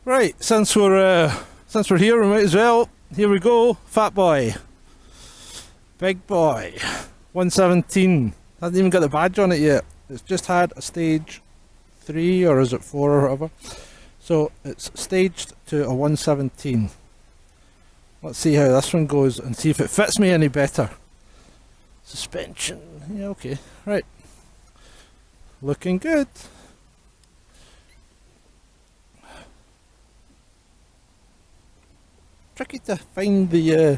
Right, since we're here, we might as well. Here we go, fat boy, big boy, 117. Hasn't even got the badge on it yet. It's just had a stage 3, or is it 4 or whatever. So it's staged to a 117. Let's see how this one goes and see if it fits me any better. Suspension, yeah, okay, right. Looking good. Tricky to find the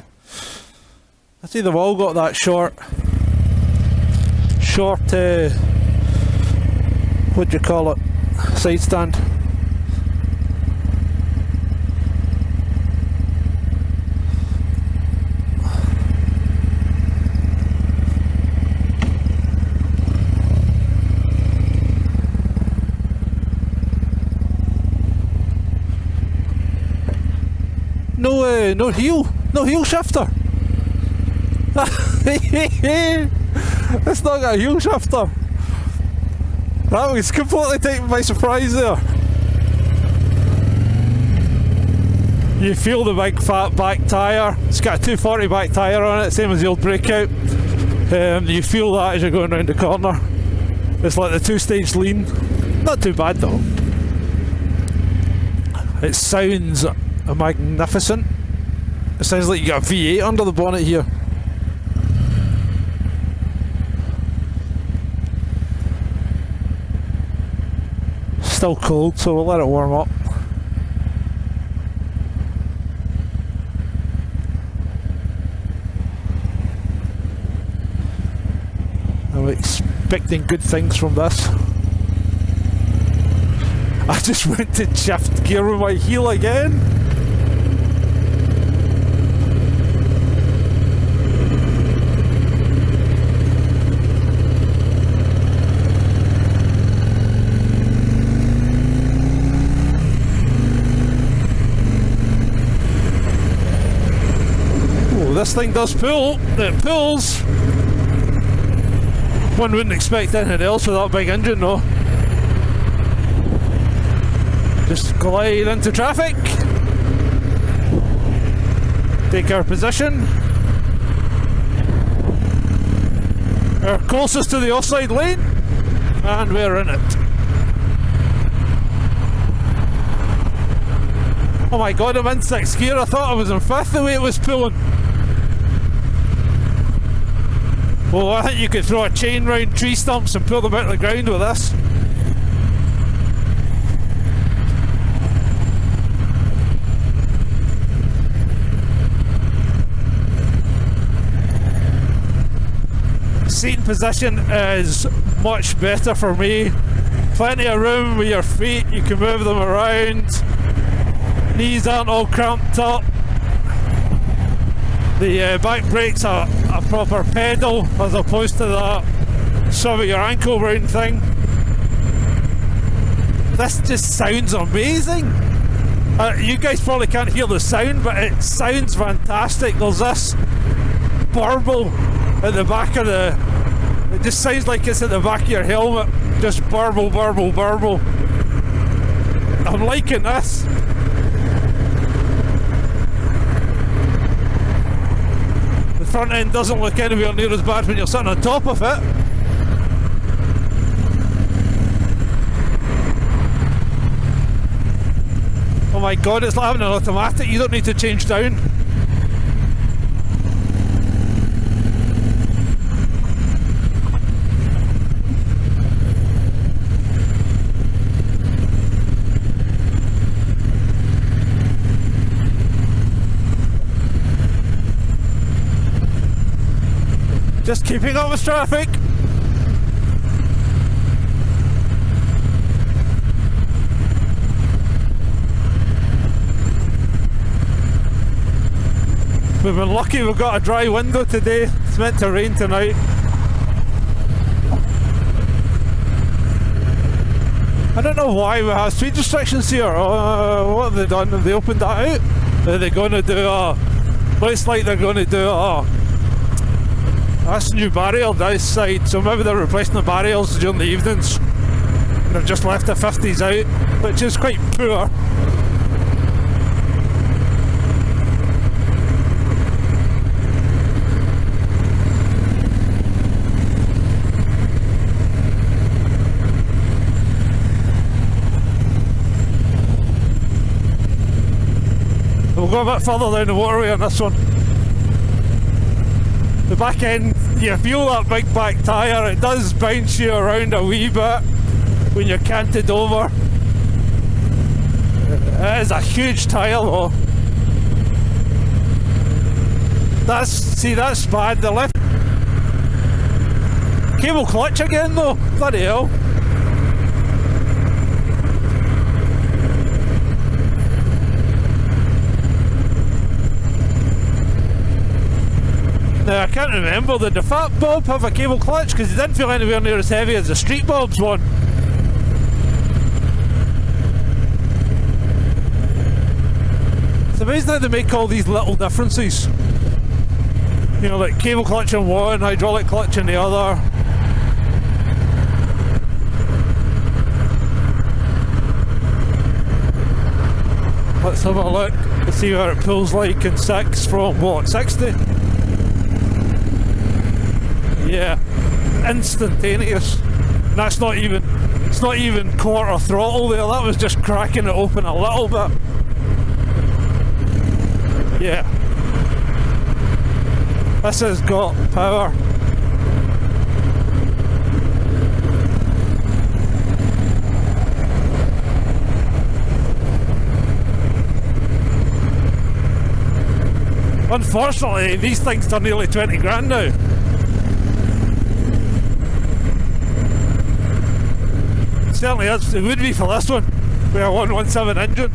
I see they've all got that short what do you call it, side stand. No heel shifter. It's not got a heel shifter. That was completely taken by surprise there. You feel the big fat back tyre. It's got a 240 back tyre on it, same as the old Breakout. You feel that as you're going around the corner. It's like the 2-stage lean. Not too bad though. It sounds magnificent. It sounds like you got a V8 under the bonnet here. Still cold, so we'll let it warm up. I'm expecting good things from this. I just went to shift gear with my heel again. This thing does pull. It pulls. One wouldn't expect anything else with that big engine though. Just glide into traffic. Take our position. We're closest to the offside lane, and we're in it. Oh my god, I'm in 6th gear. I thought I was in 5th the way it was pulling. Well, I think you could throw a chain round tree stumps and pull them out of the ground with this. Seating position is much better for me. Plenty of room with your feet, you can move them around. Knees aren't all cramped up. The back brake's a proper pedal as opposed to that shove your ankle round thing. This just sounds amazing. You guys probably can't hear the sound, but it sounds fantastic. There's this burble at the back of the... It just sounds like it's at the back of your helmet. Just burble, burble, burble. I'm liking this. The front end doesn't look anywhere near as bad when you're sitting on top of it. Oh my god, it's like having an automatic, you don't need to change down. Just keeping up with traffic. We've been lucky we've got a dry window today. It's meant to rain tonight. I don't know why we have speed restrictions here. What have they done? Have they opened that out? Are they going to do a... Looks like they're going to do a... That's new barrier this side, so maybe they're replacing the barriers during the evenings. They've just left the 50s out, which is quite poor. go a bit further down the motorway on this one. The back end, you feel that big back tyre, it does bounce you around a wee bit when you're canted over. It is a huge tyre though. That's bad. The left cable clutch again though, bloody hell. Now I can't remember, did the Fat Bob have a cable clutch? Because it didn't feel anywhere near as heavy as the Street Bob's one. It's amazing how they make all these little differences. You know, like cable clutch on one, hydraulic clutch on the other. Let's have a look to see what it pulls like in 6 from what, 60? Yeah, instantaneous. And that's not even, it's not even quarter throttle there, that was just cracking it open a little bit. Yeah. This has got power. Unfortunately, these things are nearly 20 grand now. Certainly is, it would be for this one, with a 117 engine.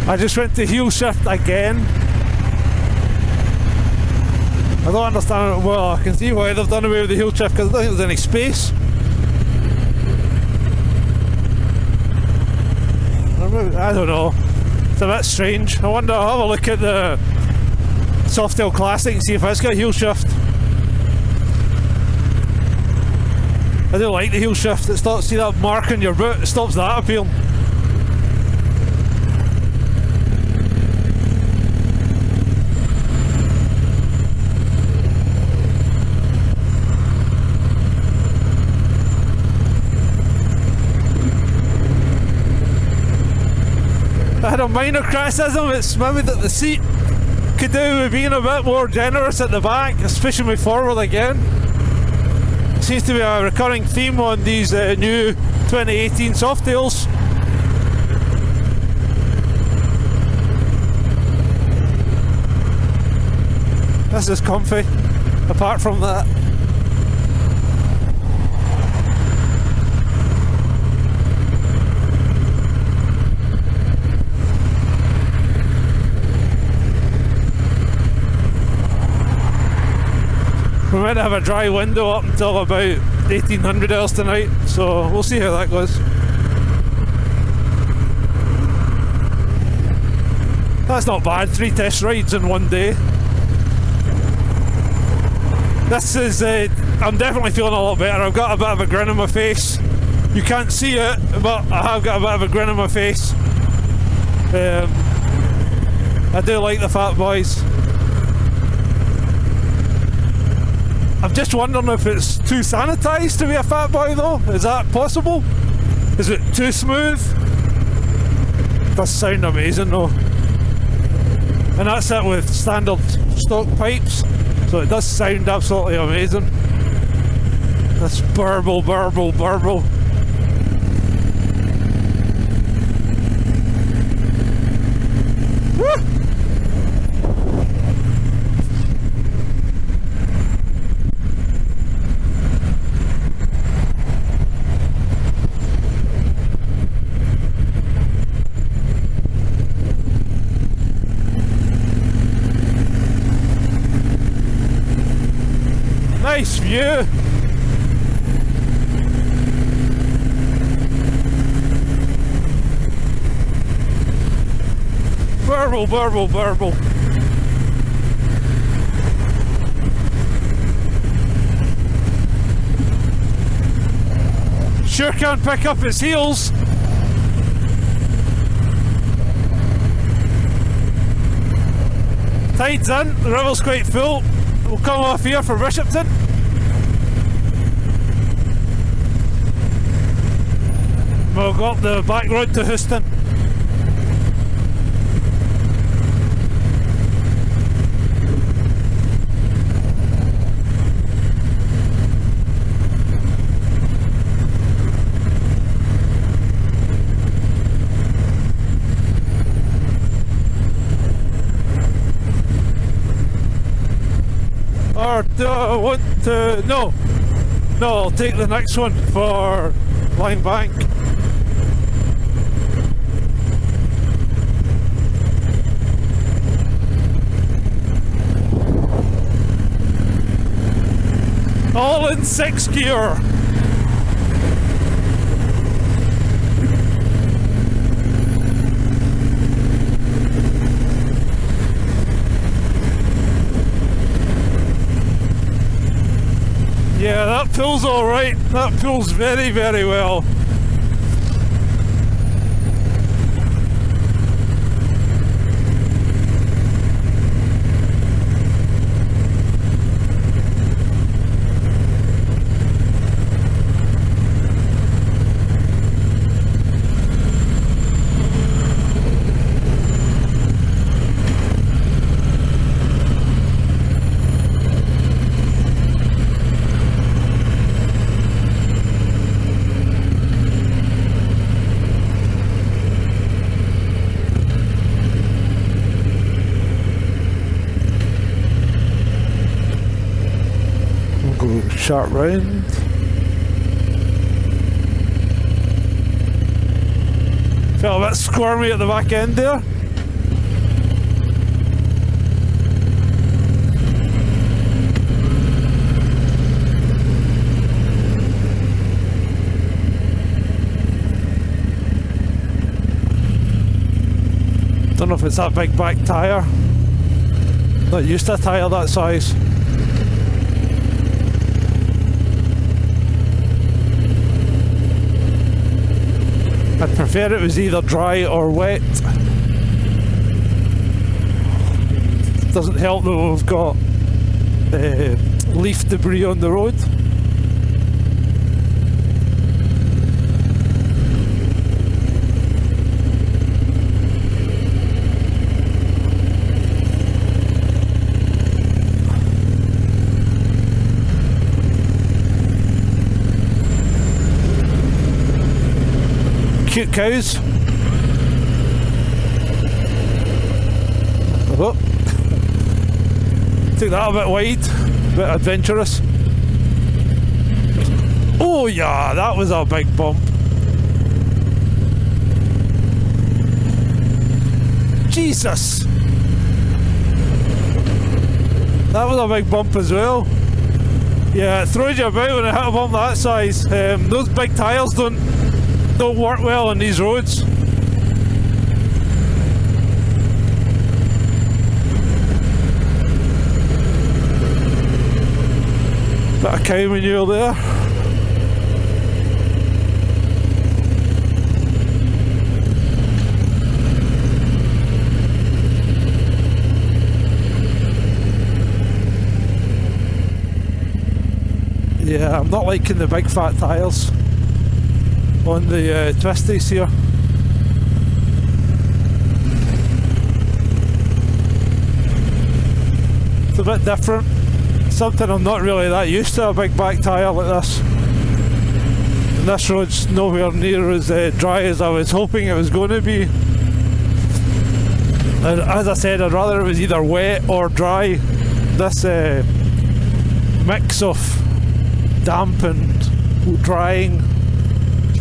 I just went to heel shift again. I don't understand it. Well, I can see why they've done away with the heel shift, because I don't think there's any space. I don't know. It's a bit strange. I wonder, I'll have a look at the Softail Classic and see if it's got a heel shift. I don't like the heel shift. It starts, see that mark on your boot? It stops that appealing. I had a minor criticism. It's maybe that the seat could do with being a bit more generous at the back, it's pushing me forward again. Seems to be a recurring theme on these new 2018 Softails. This is comfy, apart from that. We might have a dry window up until about 1800 hours tonight, so we'll see how that goes. That's not bad, 3 test rides in one day. This is, I'm definitely feeling a lot better. I've got a bit of a grin on my face. You can't see it, but I have got a bit of a grin on my face. I do like the Fat Boys. I'm just wondering if it's too sanitised to be a Fat Boy though. Is that possible? Is it too smooth? It does sound amazing though. And that's it with standard stock pipes. So it does sound absolutely amazing. This burble, burble, burble. Woo! nice view. Burble, burble, burble. Sure can't pick up its heels. Tide's in, the river's quite full. We'll come off here for Bishopton. We'll go up the back road to Houston. Or do I want to... No, I'll take the next one for Line Bank. All in 6th gear. Yeah, that pulls alright. That pulls very, very well. Sharp round. Felt a bit squirmy at the back end there. Don't know if it's that big back tyre. Not used to a tyre that size. I'd prefer it was either dry or wet. Doesn't help that we've got leaf debris on the road. Cute cows. Oh. Took that a bit wide, a bit adventurous. Oh yeah, that was a big bump. Jesus! That was a big bump as well. Yeah, it throws you about when it hit a bump that size. Those big tyres don't work well on these roads. Bit of cow manure there. Yeah, I'm not liking the big fat tyres on the twisties here. It's a bit different. Something I'm not really that used to, a big back tyre like this. And this road's nowhere near as dry as I was hoping it was going to be. And as I said, I'd rather it was either wet or dry. This mix of damp and drying,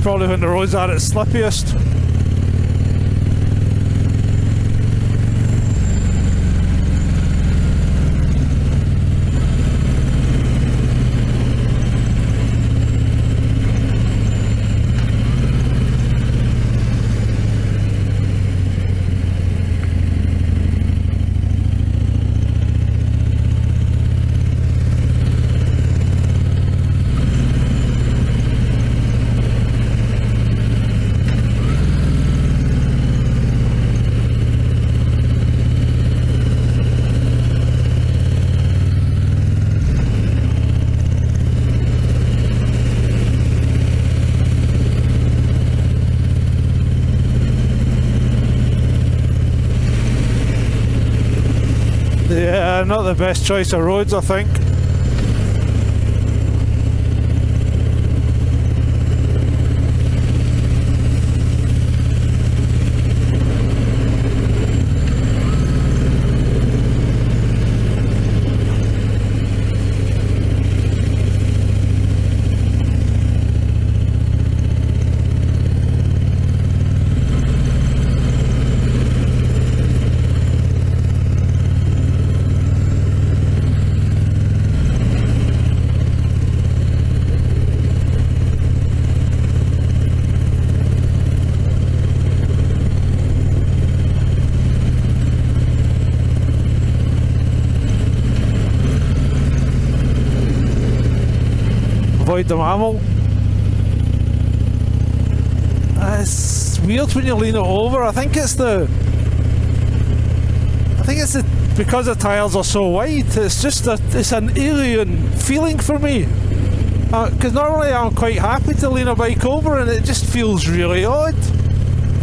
probably when the roads are at its slippiest. Yeah, not the best choice of roads, I think. Avoid the mammal. It's weird when you lean it over. I think it's because the tyres are so wide. It's an alien feeling for me. Because normally I'm quite happy to lean a bike over, and it just feels really odd.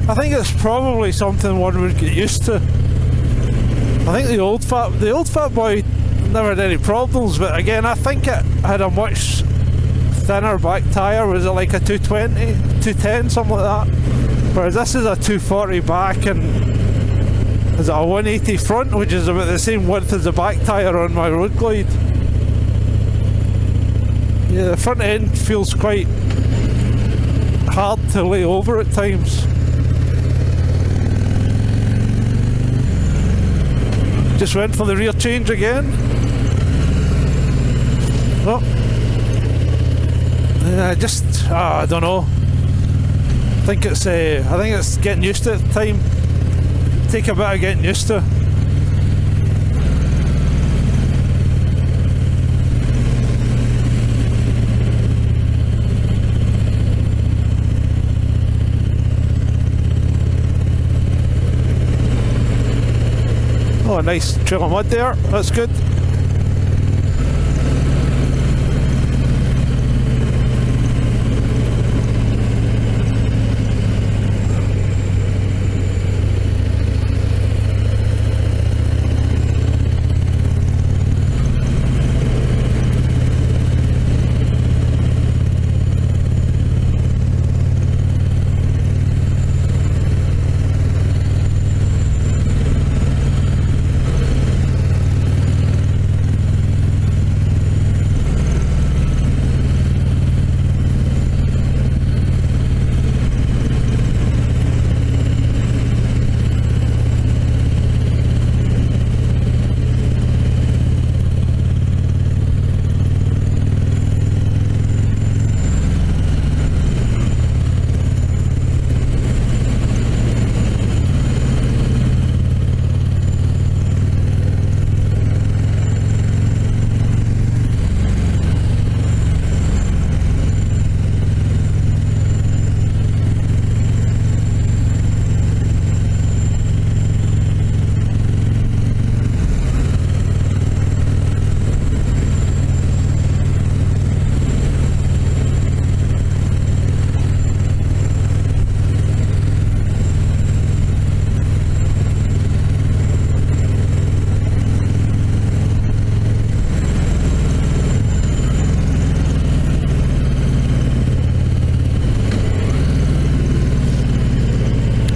I think it's probably something one would get used to. I think the old fat boy never had any problems, but again, I think it had a much thinner back tyre. Was it like a 220, 210, something like that? Whereas this is a 240 back, and is it a 180 front, which is about the same width as the back tyre on my Road Glide. Yeah, the front end feels quite hard to lay over at times. Just went for the rear change again. Oh. I don't know. I think it's getting used to it at the time. Take a bit of getting used to. Oh, a nice trail of mud there. That's good.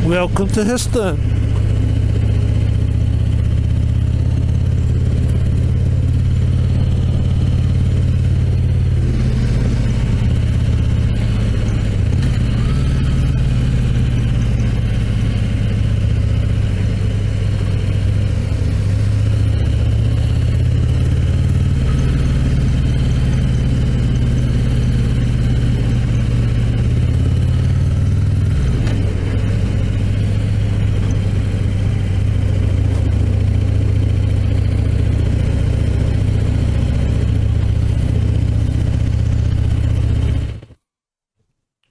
Welcome to Houston.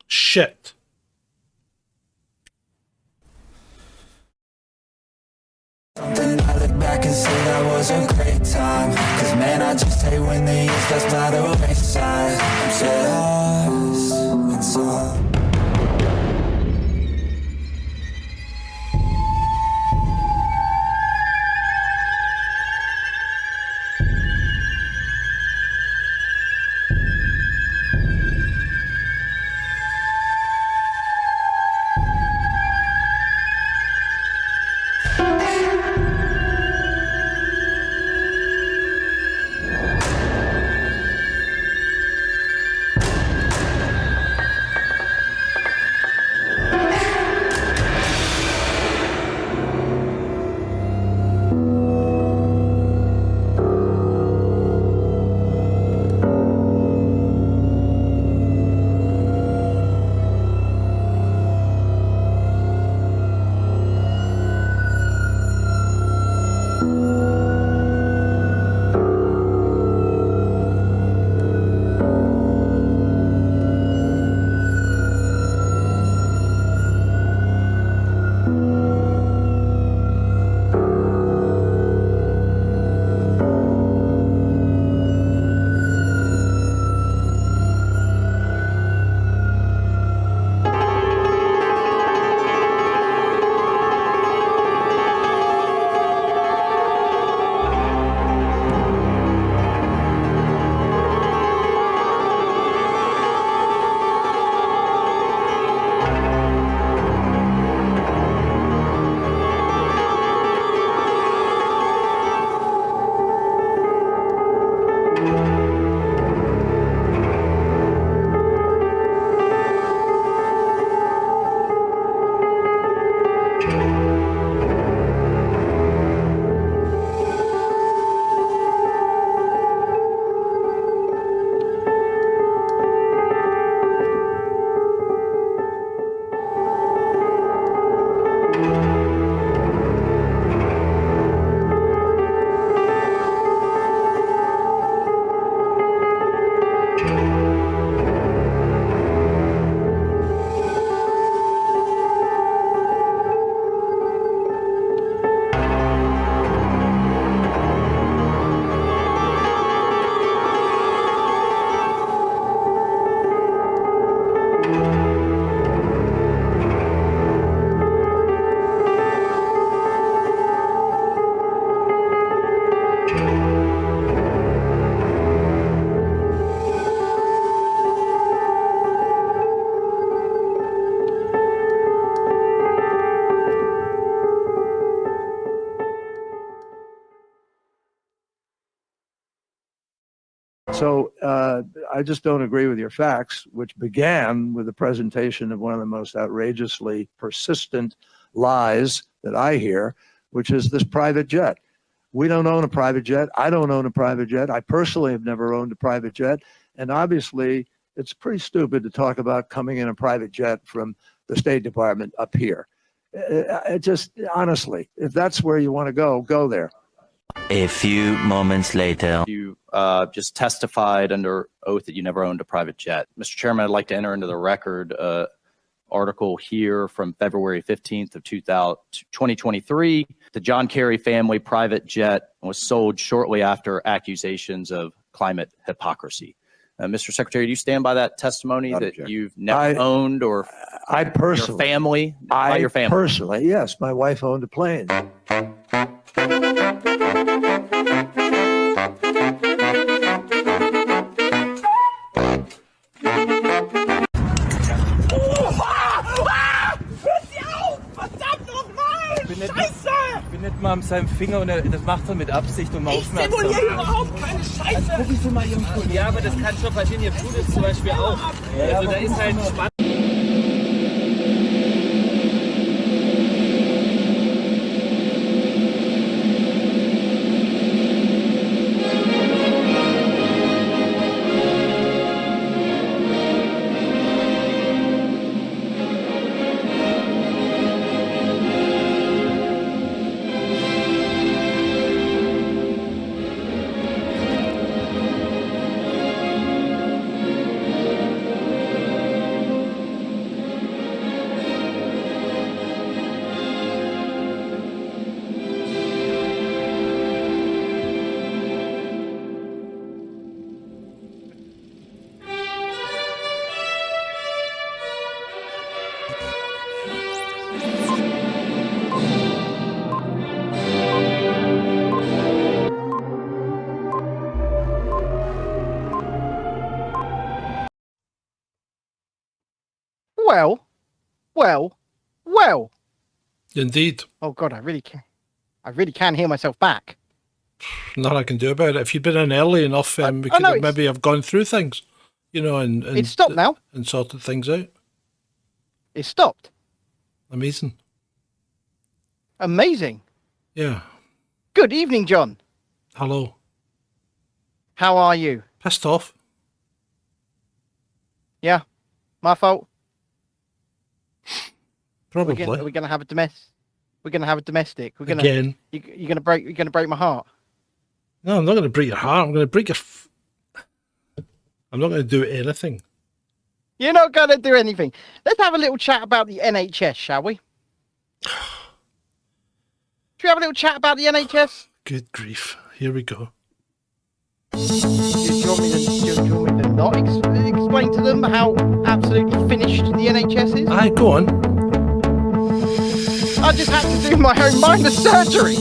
Shit. Something I look back and say that was a great time. Cause man, I just hate when the years pass by the wayside. I'm so lost inside. So I just don't agree with your facts, which began with the presentation of one of the most outrageously persistent lies that I hear, which is this private jet. We don't own a private jet. I don't own a private jet. I personally have never owned a private jet. And obviously, it's pretty stupid to talk about coming in a private jet from the State Department up here. It just, honestly, if that's where you want to go there. A few moments later. You just testified under oath that you never owned a private jet. Mr. Chairman, I'd like to enter into the record article here from February 15th of 2023. The John Kerry family private jet was sold shortly after accusations of climate hypocrisy. Mr. Secretary, do you stand by that testimony that you've never owned or I personally, your family? Your family? Personally, yes. My wife owned a plane. Ich bin nicht mal an seinem Finger und das macht er mit Absicht, um aufmerksam zu machen. Ich simuliere überhaupt keine Scheiße. Also gucken Sie mal Ihren Blut. Ja, aber das kann schon passieren. Ihr blutet zum Beispiel auch. Also da ist halt Spannung. Well. Indeed. Oh God, I really can hear myself back. Nothing I can do about it. If you'd been in early enough, we could maybe have gone through things, and it's stopped now and sorted things out. It's stopped. Amazing. Yeah. Good evening, John. Hello. How are you? Pissed off. Yeah. My fault. Probably. We're gonna have a domestic. We're gonna have a domestic. We're gonna again. You're gonna break my heart. No, I'm not gonna break your heart. I'm gonna break your. I'm not gonna do anything. You're not gonna do anything. Let's have a little chat about the NHS, shall we? Should we have a little chat about the NHS? Good grief! Here we go. Do you want me to not explain to them how absolutely finished the NHS is? Aye, go on. I just had to do my own minor surgery.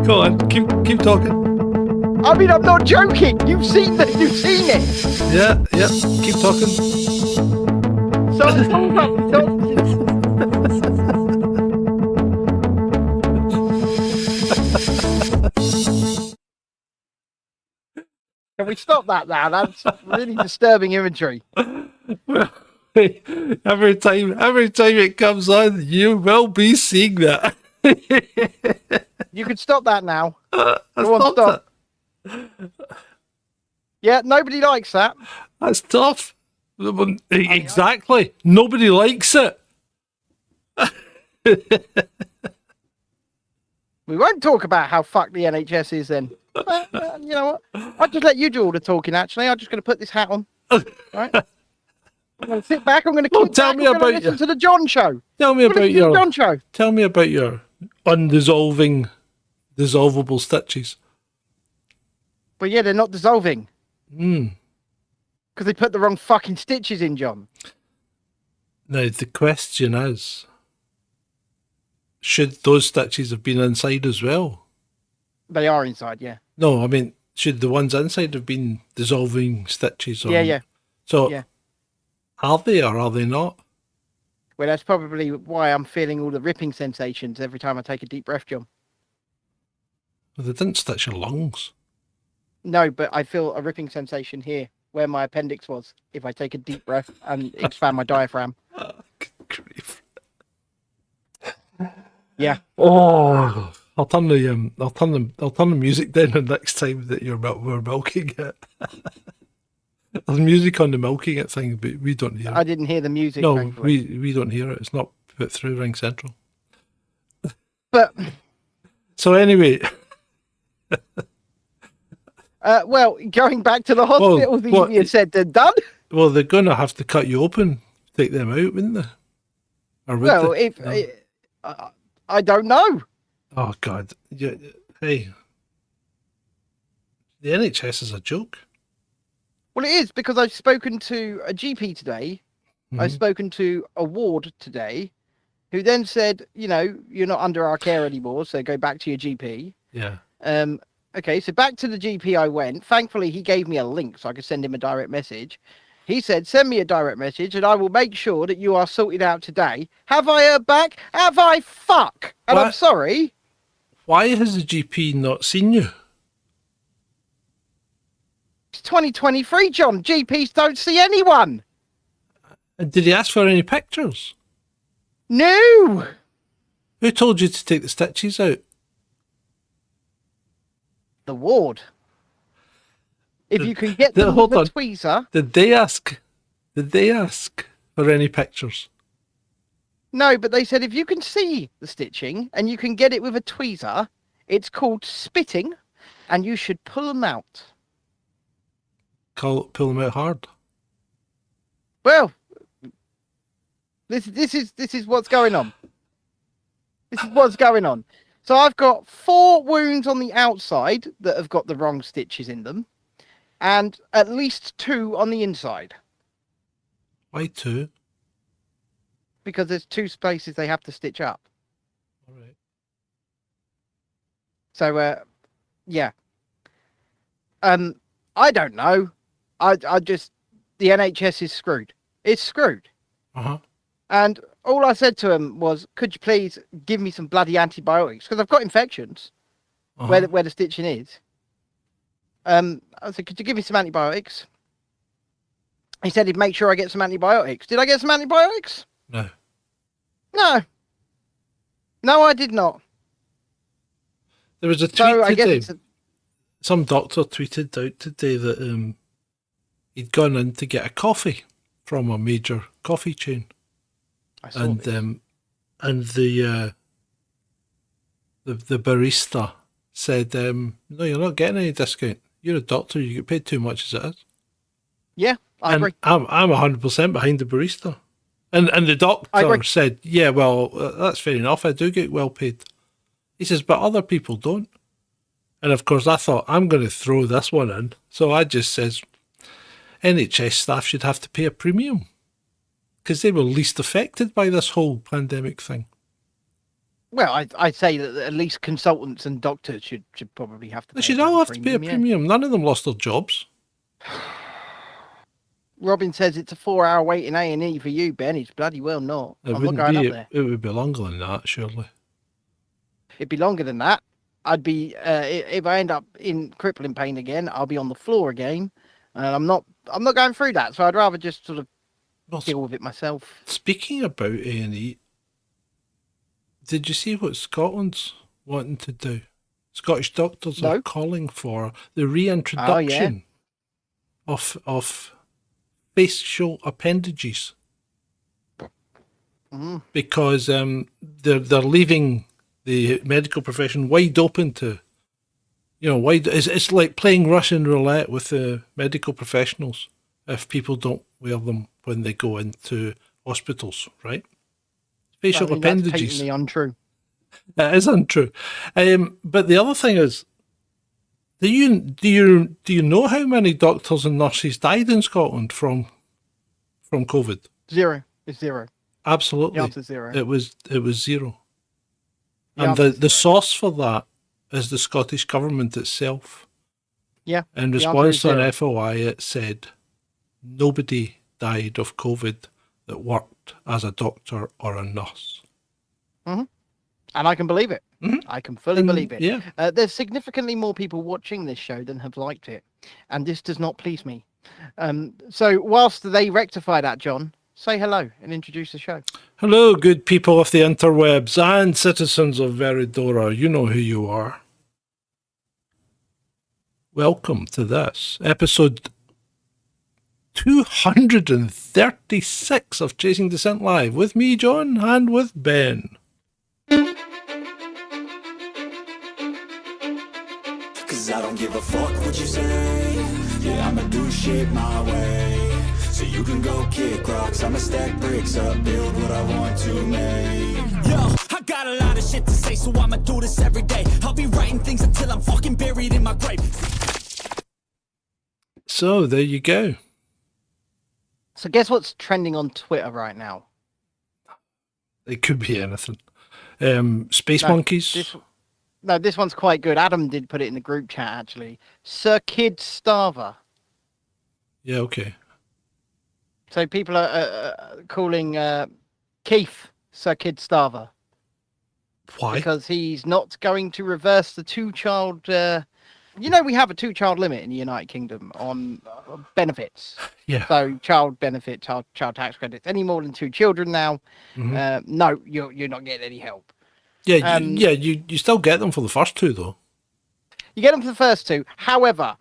Go on, keep talking. I mean, I'm not joking. You've seen it. Yeah, keep talking. Can we stop that now? That's really disturbing imagery. Every time it comes on, you will be seeing that. You can stop that now. Go on, stop. Yeah, nobody likes that. That's tough. Exactly. Nobody likes it. We won't talk about how fucked the NHS is then. You know what? I'll just let you do all the talking, actually. I'm just going to put this hat on. Right? I'm going to sit back. I'm going to keep listen to the John show. Tell me about your John show. Tell me about your dissolvable stitches. But yeah, they're not dissolving. Because they put the wrong fucking stitches in, John. Now, the question is, should those stitches have been inside as well? They are inside, yeah. No, I mean, should the ones inside have been dissolving stitches? Yeah. So, yeah. Are they or are they not? Well, that's probably why I'm feeling all the ripping sensations every time I take a deep breath, John. Well, they didn't stitch your lungs. No, but I feel a ripping sensation here where my appendix was if I take a deep breath and expand my diaphragm. Good grief. Yeah. Oh, I'll turn the music down the next time that we're milking it. There's music on the milking it thing, but we don't hear it. I didn't hear the music. No, thankfully. we don't hear it. It's not put through Ring Central. But so anyway, well, going back to the hospital, the easier said than done. Well, they're going to have to cut you open, take them out, wouldn't they? Or would Well, they? if No. I don't know. Oh God, hey, the NHS is a joke. Well, it is because I've spoken to a GP today. I've spoken to a ward today, who then said, you know, you're not under our care anymore, so go back to your GP. Yeah. Okay, so back to the GP I went. Thankfully, he gave me a link so I could send him a direct message. He said, send me a direct message and I will make sure that you are sorted out today. Have I heard back? Have I? Fuck. And I'm sorry. Why has the GP not seen you? It's 2023, John. GPs don't see anyone. And did he ask for any pictures? No. Who told you to take the stitches out? The ward. If you can get them with a tweezer. Did they ask? Did they ask for any pictures? No, but they said if you can see the stitching and you can get it with a tweezer, it's called spitting, and you should pull them out. Pull them out hard. Well, this is what's going on. This is what's going on. So I've got 4 wounds on the outside that have got the wrong stitches in them, and at least 2 on the inside. Why 2? Because there's 2 spaces they have to stitch up. All right. So, yeah. I don't know. I just, the NHS is screwed. It's screwed. Uh-huh. And all I said to him was, could you please give me some bloody antibiotics? Because I've got infections where the stitching is. I said, could you give me some antibiotics? He said he'd make sure I get some antibiotics. Did I get some antibiotics? No. No. No, I did not. There was a tweet So I guess today. it's Some doctor tweeted out today that he'd gone in to get a coffee from a major coffee chain. I saw this. And the barista said, no, you're not getting any discount. You're a doctor, you get paid too much as it is. Yeah, I agree. I'm 100% behind the barista. And the doctor said, yeah, well, that's fair enough. I do get well paid. He says, but other people don't. And of course, I thought, I'm going to throw this one in. So I just says, NHS staff should have to pay a premium because they were least affected by this whole pandemic thing. Well, I'd say that at least consultants and doctors should probably have to pay They should a all have to pay a yeah. premium. None of them lost their jobs. Robin says it's a 4-hour wait in A&E for you, Ben. It's bloody well not. I'm not going up there. It would be longer than that, surely. It'd be longer than that. I'd be if I end up in crippling pain again, I'll be on the floor again, and I'm not going through that. So I'd rather just sort of deal with it myself. Speaking about A&E, did you see what Scotland's wanting to do? Scottish doctors are calling for the reintroduction of facial appendages because they're leaving the medical profession wide open to, it's like playing Russian roulette with the medical professionals if people don't wear them when they go into hospitals, right? Facial appendages. That's patently untrue. It is untrue. But the other thing is, do you know how many doctors and nurses died in Scotland from COVID? 0. It's 0. Absolutely. The answer's 0. It was 0. And the source for that is the Scottish government itself. Yeah. In response to an FOI, it said nobody died of COVID that worked as a doctor or a nurse. And I can believe it. I can fully believe it. Yeah. There's significantly more people watching this show than have liked it, and this does not please me. So whilst they rectify that, John, say hello and introduce the show. Hello, good people of the interwebs and citizens of Veridora. You know who you are. Welcome to this episode 236 of Chasing Descent Live with me, John, and with Ben. Cause I don't give a fuck what you say. Yeah, I'ma do shit my way. So you can go kick rocks, I'ma stack bricks up, build what I want to make. Yo, I got a lot of shit to say, so I'ma do this every day. I'll be writing things until I'm fucking buried in my grave. So there you go. So guess what's trending on Twitter right now? It could be anything. Space No, monkeys. This one's quite good. Adam did put it in the group chat, actually. Sir Kid Starver. Yeah, okay. So people are calling Keith Sir Kid Starver. Why? Because he's not going to reverse the two-child... we have a two-child limit in the United Kingdom on benefits. Yeah. So child benefit, child tax credits. Any more than 2 children now, no, you're not getting any help. Yeah, you still get them for the first 2, though. You get them for the first 2. However,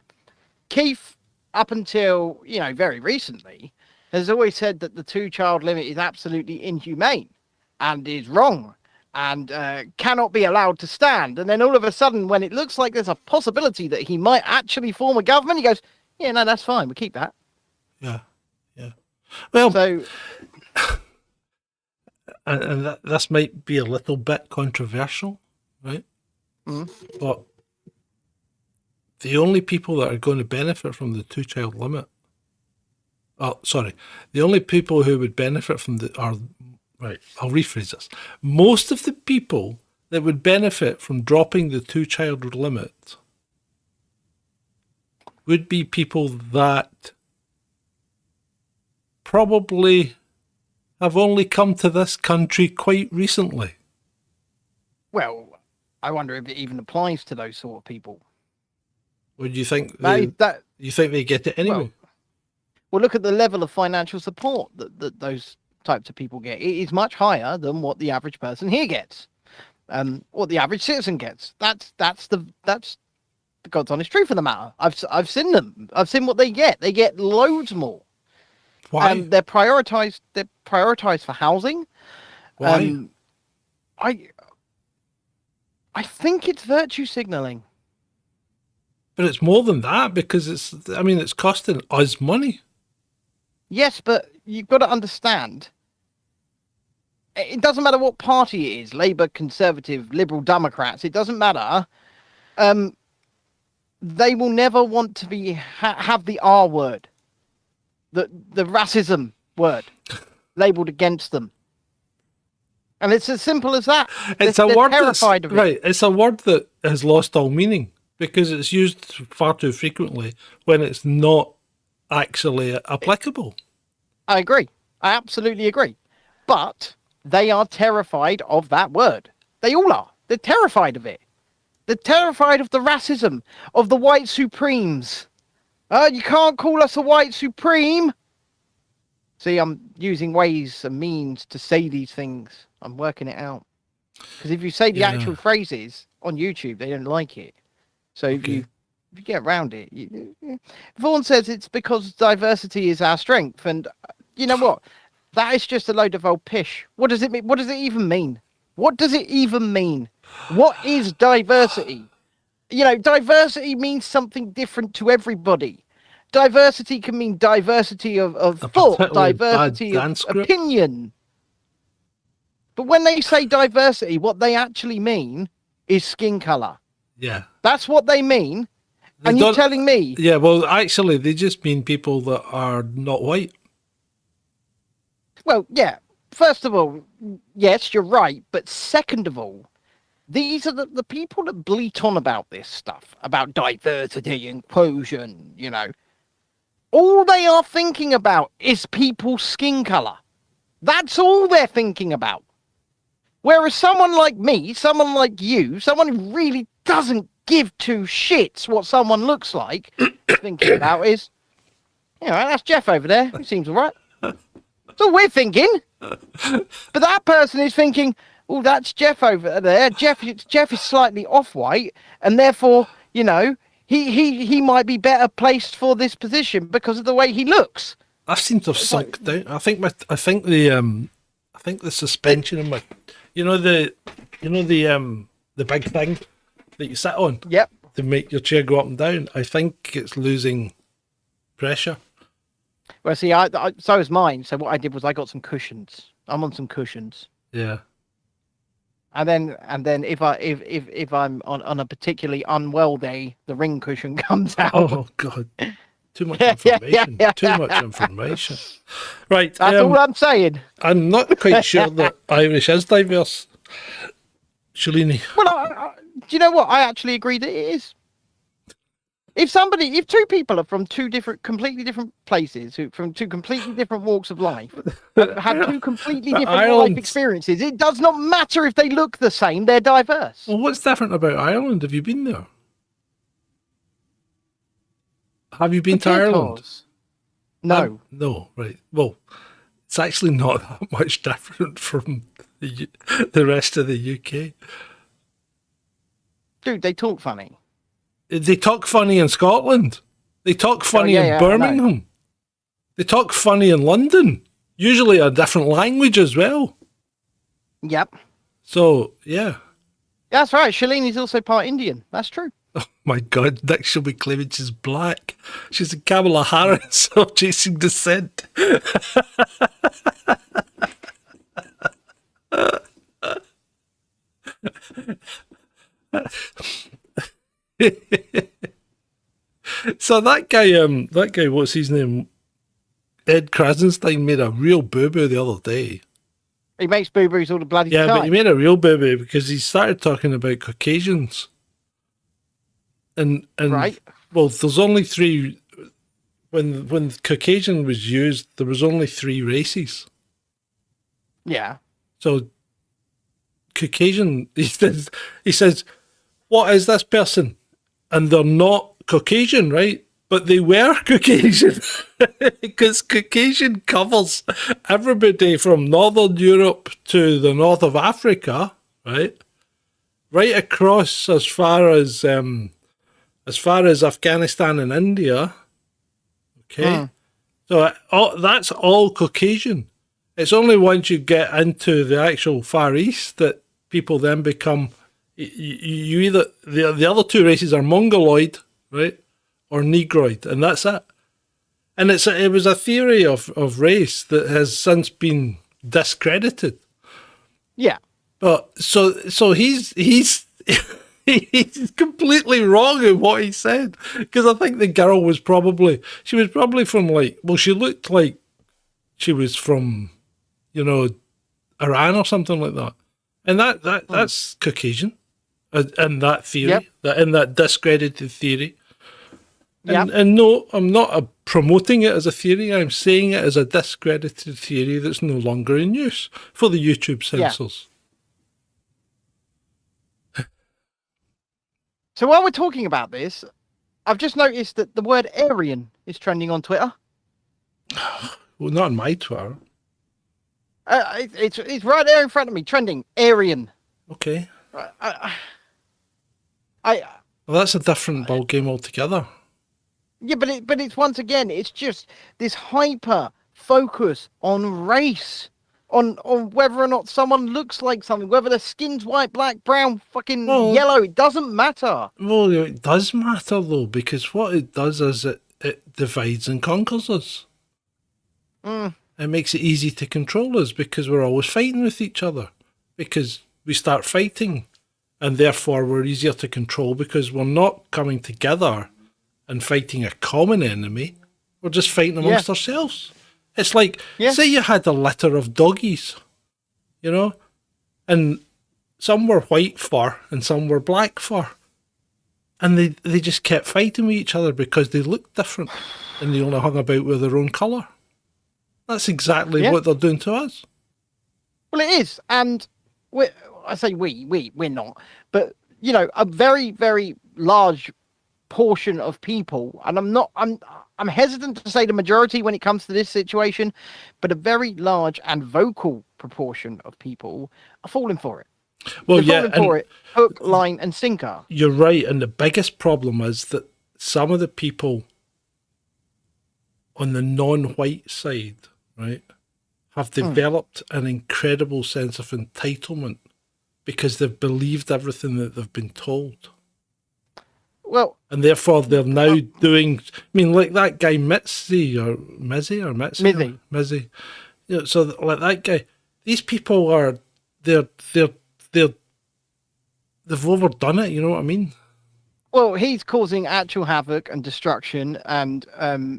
Keith, up until, very recently, has always said that the 2-child limit is absolutely inhumane and is wrong and cannot be allowed to stand. And then all of a sudden, when it looks like there's a possibility that he might actually form a government, he goes, yeah, no, that's fine. We'll keep that. Yeah. Well, So... and this might be a little bit controversial, right? But the only people that are going to benefit from the 2-child limit, the only people who would benefit from I'll rephrase this. Most of the people that would benefit from dropping the 2-child limit would be people that probably have only come to this country quite recently. Well, I wonder if it even applies to those sort of people. Or do you think you think they get it anyway? Well, look at the level of financial support that those types of people get. It is much higher than what the average person here gets, what the average citizen gets. That's the God's honest truth of the matter. I've seen them. I've seen what they get. They get loads more. Why? They're prioritized. They're prioritized for housing. Why? I think it's virtue signaling. But it's more than that because it's costing us money. Yes, but you've got to understand. It doesn't matter what party it is, Labour, Conservative, Liberal, Democrats. It doesn't matter. They will never want to have the R word, the racism word, labelled against them. And it's as simple as that. It's a word terrified of it. Right. It's a word that has lost all meaning because it's used far too frequently when it's not actually applicable. I agree. I absolutely agree. But they are terrified of that word. They all are. They're terrified of it. They're terrified of the racism, of the white supremes. You can't call us a white supreme. See, I'm using ways and means to say these things. I'm working it out. Because if you say the actual phrases on YouTube, they don't like it. So if you get around it, Vaughan says it's because diversity is our strength. And you know what? That is just a load of old pish. What does it mean? What does it even mean? What does it even mean? What is diversity? Diversity means something different to everybody. Diversity can mean diversity of thought, diversity of opinion. But when they say diversity, what they actually mean is skin color. Yeah. That's what they mean. And you're telling me... Yeah, well, actually, they just mean people that are not white. Well, yeah. First of all, yes, you're right. But second of all, these are the people that bleat on about this stuff, about diversity, inclusion, All they are thinking about is people's skin color. That's all they're thinking about. Whereas someone like me, someone like you, someone who really doesn't give two shits what someone looks like, thinking about is, you know, that's Jeff over there. He seems all right. That's all we're thinking. But that person is thinking, oh, that's Jeff over there. Jeff is slightly off-white, and therefore, you know, he might be better placed for this position because of the way he looks. I seem to have sunk down. I think the suspension in my, the big thing that you sit on. Yep. To make your chair go up and down. I think it's losing pressure. Well, see, so is mine. So what I did was I got some cushions. I'm on some cushions. Yeah. And then if I'm on a particularly unwell day, the ring cushion comes out. Oh God. Too much information. Too much information. Right. That's all I'm saying. I'm not quite sure that Irish is diverse. Shalini. Well, do you know what? I actually agree that it is. If two people are from completely different places, from two completely different walks of life, have had two completely different life experiences, it does not matter if they look the same, they're diverse. Well, what's different about Ireland? Have you been there? Have you been to Ireland? No. No, right. Well, it's actually not that much different from the rest of the UK. Dude, they talk funny. They talk funny in Scotland. They talk funny in Birmingham. They talk funny in London. Usually a different language as well. Yep. So, yeah. That's right. Shalini's also part Indian. That's true. Oh my God, Nick shall be claiming she's black. She's a Kamala Harris of Chasing Descent. So that guy, what's his name? Ed Krasenstein made a real boo-boo the other day. He makes boo-boos all the bloody time. Yeah, but he made a real boo-boo because he started talking about Caucasians. And right. Well, there's only three. When Caucasian was used, there was only three races. Yeah. So Caucasian, he says, what is this person? And they're not Caucasian, right? But they were Caucasian because Caucasian covers everybody from Northern Europe to the north of Africa, right? Right across as far as Afghanistan and India. Okay. So that's all Caucasian. It's only once you get into the actual Far East that people then become, you either, the other two races are Mongoloid, right? Or Negroid, and that's it. And it was a theory of race that has since been discredited. Yeah. But so he's he's completely wrong in what he said, because I think the girl was probably from she looked like she was from, Iran or something like that. And that's Caucasian in that theory, in that discredited theory. And no, I'm not promoting it as a theory. I'm saying it as a discredited theory that's no longer in use for the YouTube censors. So while we're talking about this, I've just noticed that the word Aryan is trending on Twitter. Well, not on my Twitter. It's right there in front of me, trending Aryan. Okay. Well, that's a different ball game altogether. Yeah, but it's once again, it's just this hyper focus on race, on whether or not someone looks like something, whether their skin's white, black, brown, fucking yellow. It doesn't matter. Well, it does matter though, because what it does is it divides and conquers us. It makes it easy to control us because we're always fighting with each other, because we start fighting, and therefore we're easier to control because we're not coming together and fighting a common enemy. We're just fighting amongst ourselves. It's like, say you had a litter of doggies, and some were white fur and some were black fur. And they just kept fighting with each other because they looked different and they only hung about with their own colour. That's exactly what they're doing to us. Well, it is. And I say we're not, but you know, a very, very large portion of people, and I'm hesitant to say the majority when it comes to this situation, but a very large and vocal proportion of people are falling for it. Well, They're yeah, falling for it, hook, line, and sinker. you're right, and the biggest problem is that some of the people on the non-white side, right, have developed an incredible sense of entitlement because they've believed everything that they've been told. Well, And therefore they're now doing, I mean, like that guy Mizzy. You know, so like that guy, these people are, they've overdone it, you know what I mean? well, he's causing actual havoc and destruction, and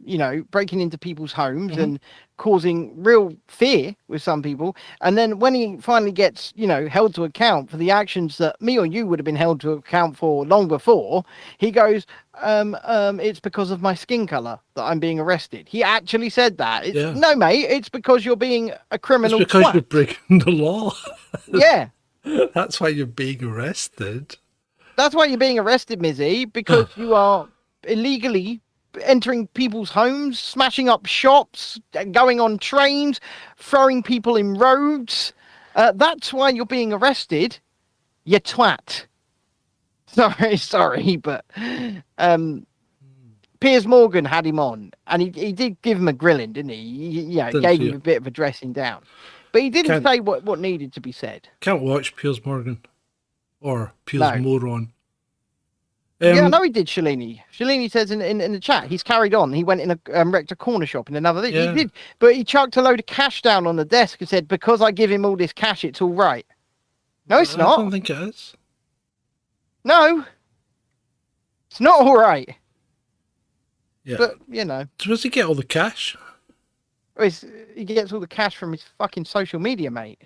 you know, breaking into people's homes and causing real fear with some people. And then when he finally gets, you know, held to account for the actions that me or you would have been held to account for long before, he goes, it's because of my skin color that I'm being arrested. He actually said that. No, mate, it's because you're being a criminal. It's because twat. you're breaking the law. Yeah. That's why you're being arrested. That's why you're being arrested, Mizzy, because you are illegally entering people's homes, smashing up shops, going on trains, throwing people in roads. That's why you're being arrested, you twat. Sorry, but Piers Morgan had him on, and he did give him a grilling, didn't he? Gave him a bit of a dressing down. But he didn't say what needed to be said. Can't watch Piers Morgan. Or Piers Moron. Yeah, I know he did, Shalini. Shalini says in the chat, he's carried on. He went in a wrecked a corner shop in another. Yeah. He did, but he chucked a load of cash down on the desk and said, because I give him all this cash, it's all right. No, it's not. I don't think it is. No. It's not all right. Yeah. But, you know. So does he get all the cash? He gets all the cash from his fucking social media, mate.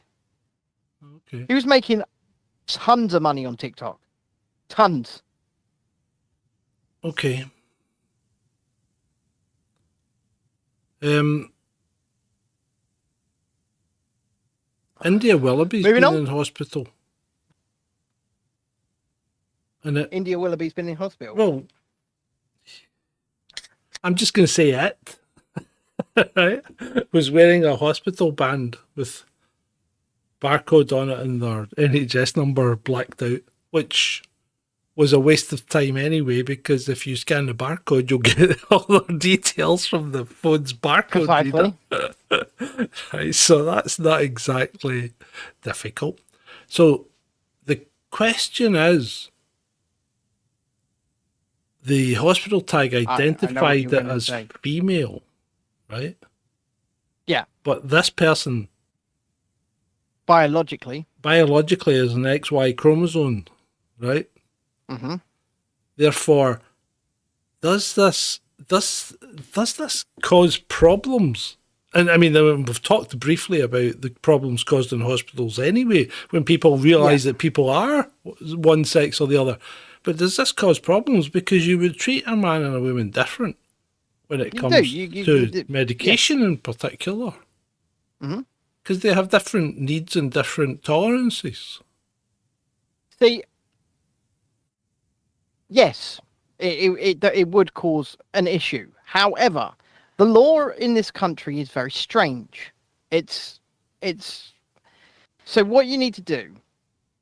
Okay. He was making tons of money on TikTok. Tons. Okay. India Willoughby's been in hospital. India Willoughby's been in hospital. Well, I'm just going to say it. Right? Was wearing a hospital band with barcode on it and their NHS number blacked out, which was a waste of time anyway, because if you scan the barcode, you'll get all the details from the phone's barcode reader. Right, so that's not exactly difficult. So the question is, the hospital tag identified it as female, right? Yeah. But this person biologically is an XY chromosome, right? Mm-hmm. Therefore, does this cause problems? And I mean, we've talked briefly about the problems caused in hospitals anyway, when people realise that people are one sex or the other. But does this cause problems? Because you would treat a man and a woman different when it comes to medication in particular. Mm-hmm. Because they have different needs and different tolerances. See, yes, it would cause an issue. However, the law in this country is very strange. It's so what you need to do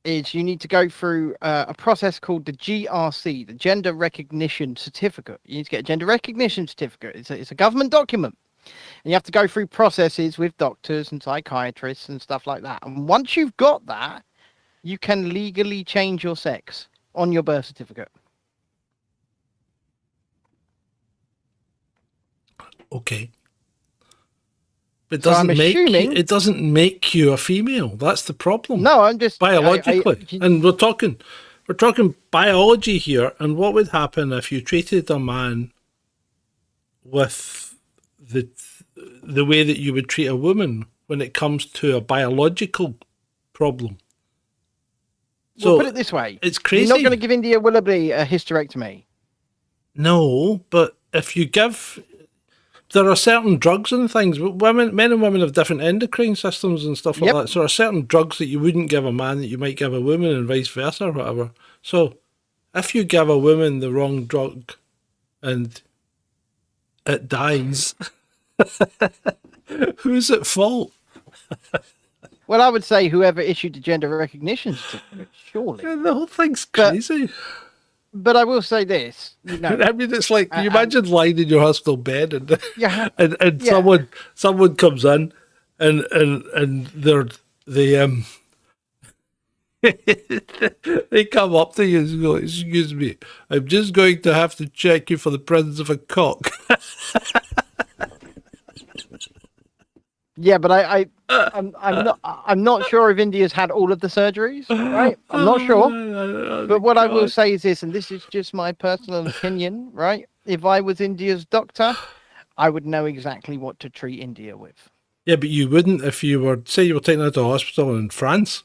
is you need to go through a process called the GRC, the Gender Recognition Certificate. You need to get a gender recognition certificate. It's a government document. And you have to go through processes with doctors and psychiatrists and stuff like that. And once you've got that, you can legally change your sex on your birth certificate. Okay. But it doesn't make you a female. That's the problem. No, I'm just biologically. And we're talking biology here. And what would happen if you treated a man with the way that you would treat a woman when it comes to a biological problem? So well, put it this way. It's crazy. You're not going to give India Willoughby a hysterectomy. No, but if you give... there are certain drugs and things. Men and women have different endocrine systems and stuff like that. So there are certain drugs that you wouldn't give a man that you might give a woman, and vice versa, or whatever. So if you give a woman the wrong drug and it dies, who's at fault? Well, I would say whoever issued the gender recognition certificate, surely. Yeah, the whole thing's crazy. But I will say this, you know. I mean, it's like, can you imagine lying in your hospital bed and Yeah. someone comes in and they come up to you and go, "Excuse me, I'm just going to have to check you for the presence of a cock." Yeah, but I'm not sure if India's had all of the surgeries, right? I'm not sure. But what I will say is this, and this is just my personal opinion, right? If I was India's doctor, I would know exactly what to treat India with. Yeah, but you wouldn't if you were, say you were taken out to a hospital in France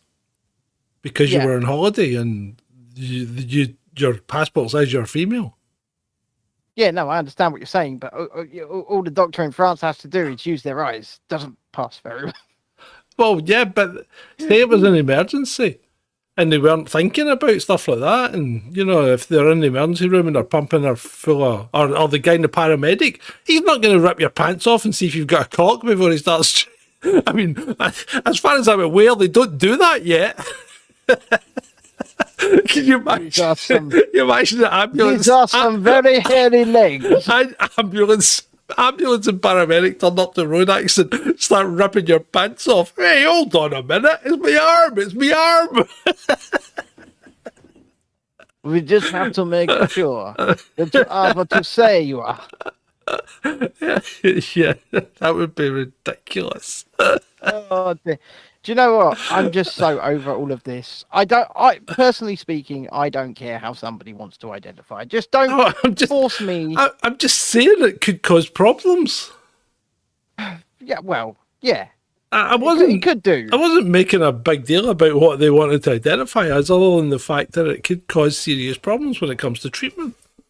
because you were on holiday and your passport says you're female. Yeah, no, I understand what you're saying, but all the doctor in France has to do is use their eyes. Doesn't pass very well. Well, yeah, but say it was an emergency and they weren't thinking about stuff like that. And, you know, if they're in the emergency room and they're pumping her full of, or the guy in the paramedic, he's not going to rip your pants off and see if you've got a cock before he starts. I mean, as far as I'm aware, they don't do that yet. Can you imagine? You imagine the ambulance? These are some very hairy legs. Ambulance and paramedic turn up the road accident, start ripping your pants off. Hey, hold on a minute! It's my arm! We just have to make sure that you are what you say you are. Yeah, that would be ridiculous. Oh, dear. Do you know what? I'm just so over all of this. Personally speaking, I don't care how somebody wants to identify. Just don't force me. I'm just saying it could cause problems. Yeah, well, yeah. I wasn't. It could do. I wasn't making a big deal about what they wanted to identify as, other than the fact that it could cause serious problems when it comes to treatment. I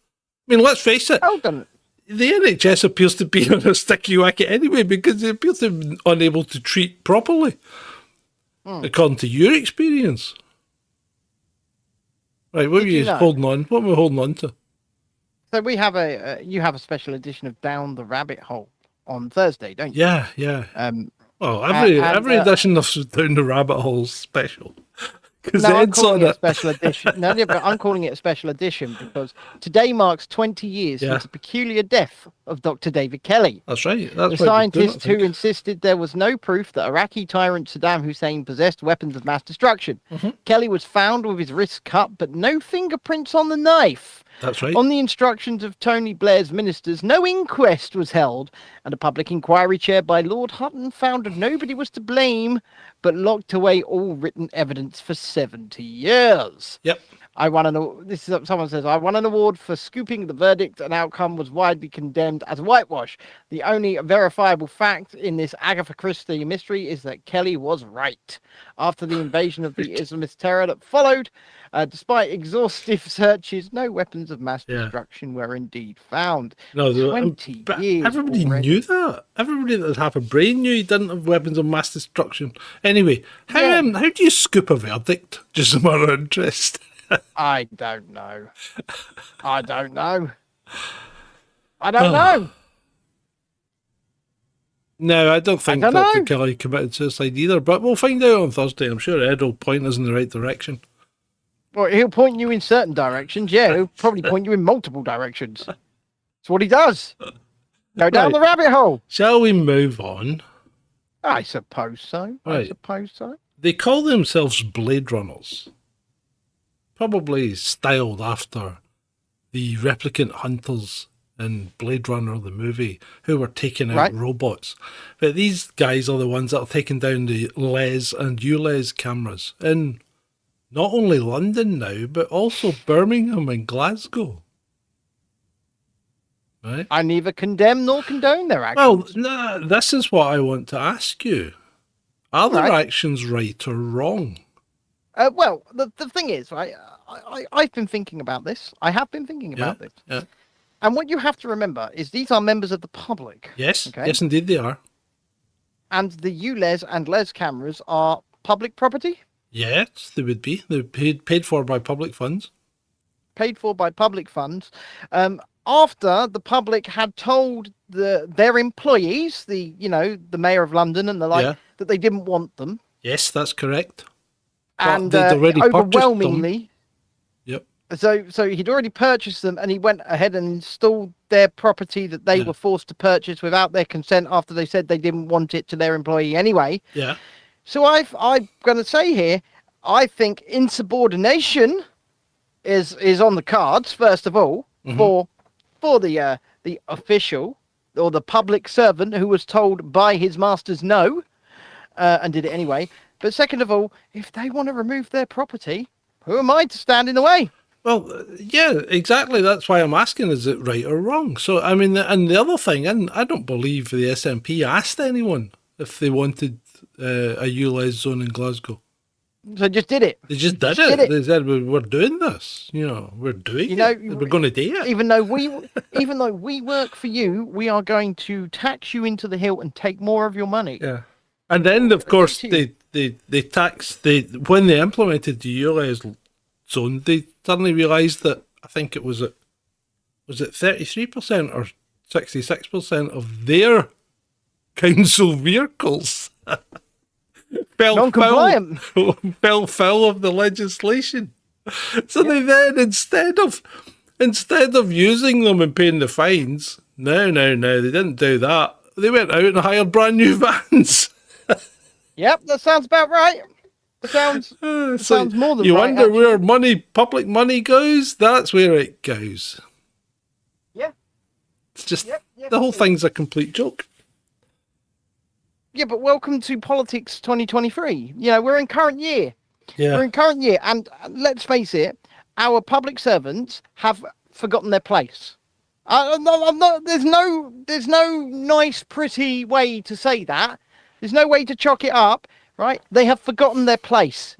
mean, let's face it. Hold on. The NHS appears to be on a sticky wicket anyway because they appear to be unable to treat properly. According to your experience. Right, what are you holding on? What are we holding on to? So we have you have a special edition of Down the Rabbit Hole on Thursday, don't you? Yeah. Well, every edition of Down the Rabbit Hole is special. No, I'm calling it a special edition. No, yeah, but I'm calling it a special edition because today marks 20 years since the peculiar death of Dr. David Kelly. That's right. The scientist who insisted there was no proof that Iraqi tyrant Saddam Hussein possessed weapons of mass destruction. Kelly was found with his wrists cut, but no fingerprints on the knife. That's right. On the instructions of Tony Blair's ministers, no inquest was held, and a public inquiry chaired by Lord Hutton found that nobody was to blame, but locked away all written evidence for 70 years. Yep. Someone says, I won an award for scooping the verdict. An outcome was widely condemned as whitewash. The only verifiable fact in this Agatha Christie mystery is that Kelly was right. After the invasion of the Islamist terror that followed, despite exhaustive searches, no weapons of mass destruction were indeed found. No, 20 years everybody knew that. Everybody that had half a brain knew he didn't have weapons of mass destruction. Anyway, how do you scoop a verdict? Just a matter of interest. I don't know. I don't know. No, I don't think Dr. Kelly committed suicide either, but we'll find out on Thursday. I'm sure Ed will point us in the right direction. Well, he'll point you in certain directions. Yeah, he'll probably point you in multiple directions. That's what he does. Go down the rabbit hole. Shall we move on? I suppose so. Right. I suppose so. They call themselves Blade Runners. Probably styled after the replicant hunters in Blade Runner, the movie, who were taking out robots. But these guys are the ones that are taking down the Les and ULEZ cameras in not only London now, but also Birmingham and Glasgow. Right? I neither condemn nor condone their actions. Well, this is what I want to ask you. Are their actions right or wrong? Well, the thing is, right, I've been thinking about this. I have been thinking about this. Yeah. And what you have to remember is these are members of the public. Yes, Okay. yes, indeed they are. And the ULEZ and LES cameras are public property, Yes, they would be. They're paid for by public funds. paid for by public funds. After the public had told their employees, the mayor of London and the like, Yeah. that they didn't want them, Yes, that's correct. But and they'd already purchased them. overwhelmingly, Yep. so he'd already purchased them, and he went ahead and installed their property that they Yeah. were forced to purchase without their consent after they said they didn't want it to their employee anyway. Yeah. So I'm going to say here, I think insubordination is on the cards first of all for the official or the public servant who was told by his masters no, and did it anyway. But second of all, if they want to remove their property, who am I to stand in the way? Well, yeah, exactly. That's why I'm asking, is it right or wrong? So, I mean, and the other thing, and I don't believe the SNP asked anyone if they wanted a ULEZ zone in Glasgow. So just did it. They just did did it. it. They said, we're doing this. We're doing it. We're going to do it. Even though we work for you, we are going to tax you into the hill and take more of your money. Yeah. And then, of course, to they taxed, when they implemented the ULEZ zone, they suddenly realised that, I think it was it 33% or 66% of their council vehicles non-compliant. fell foul of the legislation. So they then, instead of using them and paying the fines, no, they didn't do that. They went out and hired brand new vans. Yep, that sounds about right. Sounds more than you right. wonder where public money goes? That's where it goes. Yeah. It's just, Yep. the whole thing's a complete joke. Yeah, but welcome to politics 2023. We're in current year. Yeah. We're in current year, and let's face it, our public servants have forgotten their place. I'm not. There's no nice, pretty way to say that. There's no way to chalk it up, right? They have forgotten their place,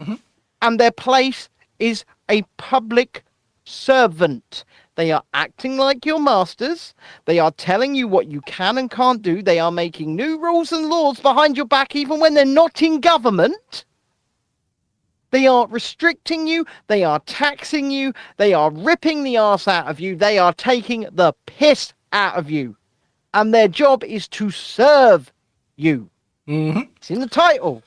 and their place is a public servant. They are acting like your masters. They are telling you what you can and can't do. They are making new rules and laws behind your back, even when they're not in government. They are restricting you. They are taxing you. They are ripping the arse out of you. They are taking the piss out of you. And their job is to serve you. Mm-hmm. It's in the title.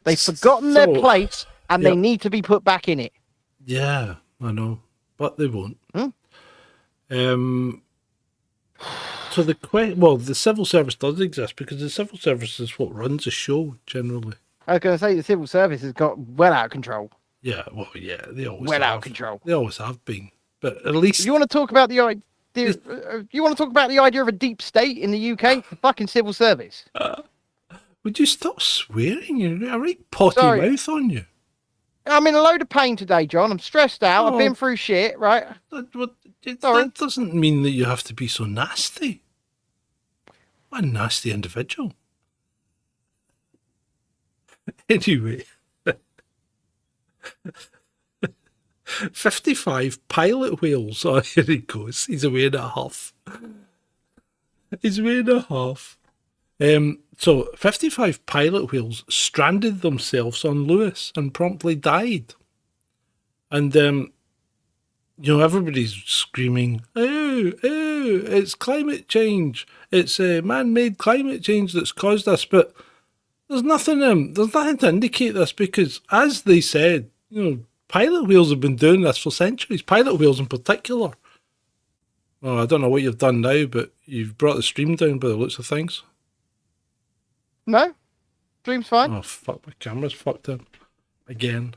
They've forgotten their place, and they Yep. need to be put back in it. Yeah, I know, but they won't. So the civil service does exist because the civil service is what runs a show generally. I was going to say the civil service has got well out of control. Yeah, well, yeah, they always Well have. out of control. They always have been, but at least You want to talk about the idea? You want to talk about the idea of a deep state in the UK? The fucking civil service. would you stop swearing? You're a right potty Sorry. mouth on you. I'm in a load of pain today, John. I'm stressed out. Oh. I've been through shit, right? Sorry. That doesn't mean that you have to be so nasty. What a nasty individual. Anyway, 55 pilot whales. Oh, here he goes. He's away in a huff. So 55 pilot whales stranded themselves on Lewis and promptly died. And everybody's screaming, "Oh, it's climate change. It's man-made climate change that's caused this." But there's nothing to indicate this because, as they said, pilot whales have been doing this for centuries. Pilot whales in particular. Oh, I don't know what you've done now, but you've brought the stream down by the looks of things. No? Dream's fine. Oh, fuck, my camera's fucked up. Again.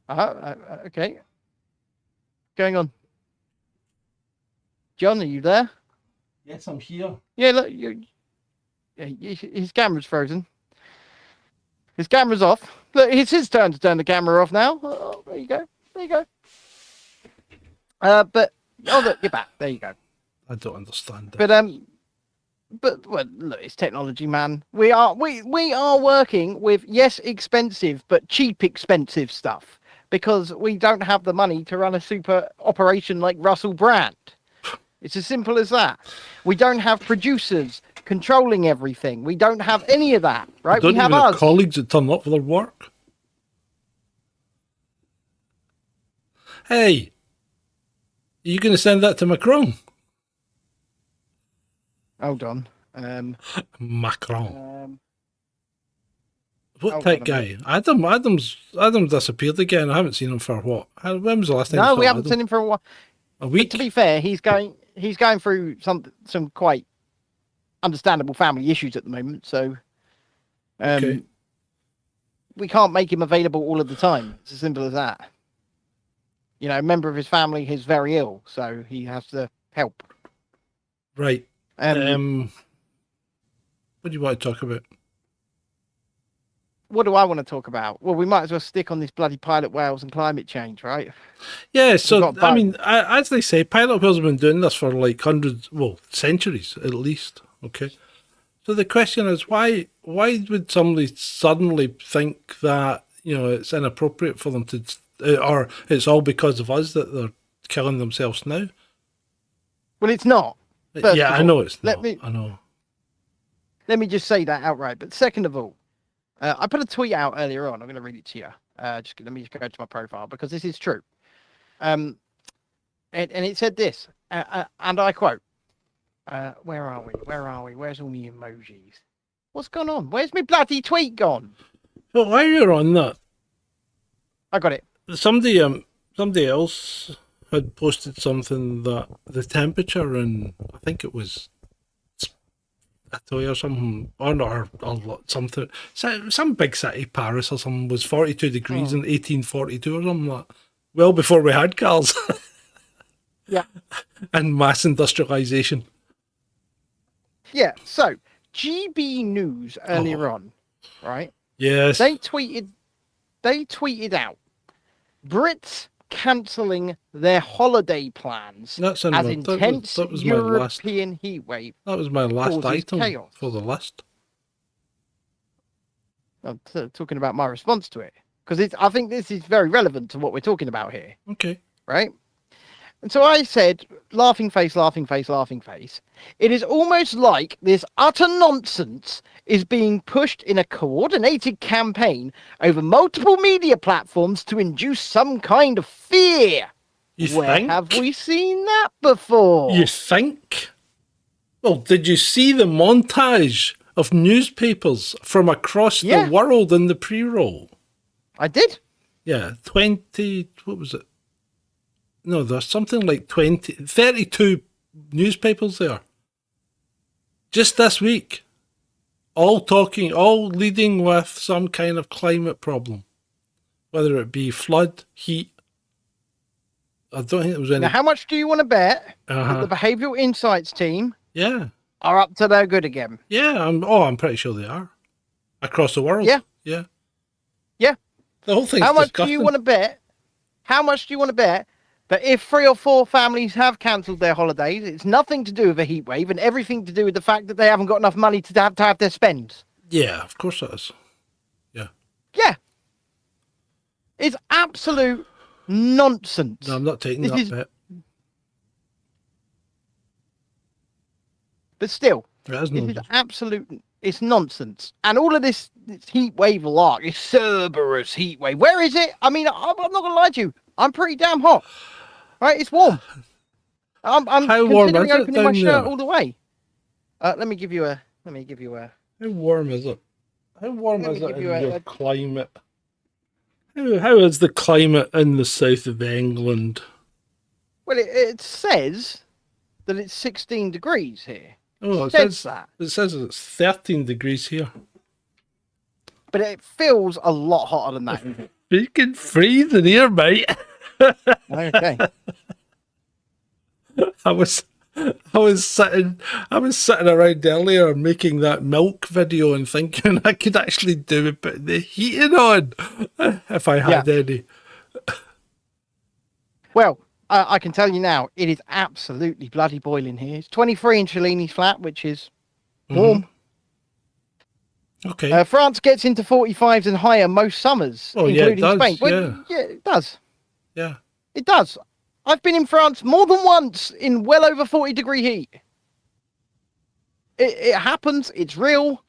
Okay. Going on. John, are you there? Yes, I'm here. Yeah, look, his camera's frozen. His camera's off. Look, it's his turn to turn the camera off now. Oh, there you go. Look, you're back. There you go. I don't understand that. But well, look, it's technology, man. We are working with, yes, expensive but cheap expensive stuff because we don't have the money to run a super operation like Russell Brand. It's as simple as that. We don't have producers controlling everything. We don't have any of that, right? Don't We have even have us. colleagues that turn up for their work. Hey, are you going to send that to Macron? Hold on. Macron. What hold tech on a guy? Adam's disappeared again. I haven't seen him for what? When was the last time? No, you saw we haven't Adam? seen him for a while. A But week. to be fair, he's going through some quite understandable family issues at the moment. So, Okay. we can't make him available all of the time. It's as simple as that. You know, a member of his family is very ill, so he has to help. Right. What do you want to talk about? What do I want to talk about? Well, we might as well stick on this bloody pilot whales and climate change, right? Yeah, so got I both. mean, as they say, pilot whales have been doing this for like hundreds, well, centuries at least. Okay, so the question is, why would somebody suddenly think that it's inappropriate for them to, or it's all because of us that they're killing themselves now? Well, it's not. First Yeah, of I know all, it's not. I know. Let me just say that outright. But second of all, I put a tweet out earlier on. I'm going to read it to you. Let me just go to my profile because this is true. And it said this, and I quote, where are we? Where's all the emojis? What's gone on? Where's my bloody tweet gone? Well, while you're on that, I got it. somebody else had posted something that the temperature in, I think it was Italy or something, or something, some big city, Paris or something, was 42 degrees in 1842 or something like that. Well before we had cars. Yeah. And mass industrialization. Yeah. So GB News earlier on, right? Yes. They tweeted out Brits cancelling their holiday plans That's in as my- intense that was my last- European heatwave. That was my last causes item chaos. for the list. I'm talking about my response to it because I think this is very relevant to what we're talking about here, Okay. right? And so I said, laughing face, laughing face, laughing face. It is almost like this utter nonsense is being pushed in a coordinated campaign over multiple media platforms to induce some kind of fear. You Where think? have we seen that before? You think? Well, did you see the montage of newspapers from across Yeah. the world in the pre-roll? I did. Yeah, 20, what was it? No, there's something like 32 newspapers there. Just this week. All leading with some kind of climate problem. Whether it be flood, heat. I don't think there was any. Now, how much do you want to bet Uh-huh. that the behavioural insights team Yeah. are up to their good again? Yeah, I'm pretty sure they are. Across the world. Yeah. Yeah. Yeah. The whole thing's How much disgusting. do you want to bet? How much do you want to bet that if 3 or 4 families have cancelled their holidays, it's nothing to do with a heat wave and everything to do with the fact that they haven't got enough money to have their spends? Yeah, of course it is. Yeah. Yeah. It's absolute nonsense. No, I'm not taking This that is- bet. But still, It is this is nonsense. absolute. It's nonsense. And all of this heat wave lark, this Cerberus heat wave. Where is it? I mean, I'm not going to lie to you. I'm pretty damn hot. Right? It's warm. I'm How warm considering is it opening my down shirt there? all the way. Let me give you a. How warm is it? How warm Let me is it give in you a- your climate? How is the climate in the south of England? Well, it says that it's 16 degrees here. Oh, It says that. It says it's 13 degrees here. But it feels a lot hotter than that. Freaking freezing here, mate. Okay. I was sitting around earlier making that milk video and thinking I could actually do a bit of the heating on if I had any. Well, I can tell you now, it is absolutely bloody boiling here. It's 23 in Cellini's flat, which is warm. Okay. France gets into 45s and higher most summers, Oh, yeah, it including does, Spain. Well, yeah. yeah, it does. Yeah. It does. I've been in France more than once in well over 40-degree heat. It happens. It's real.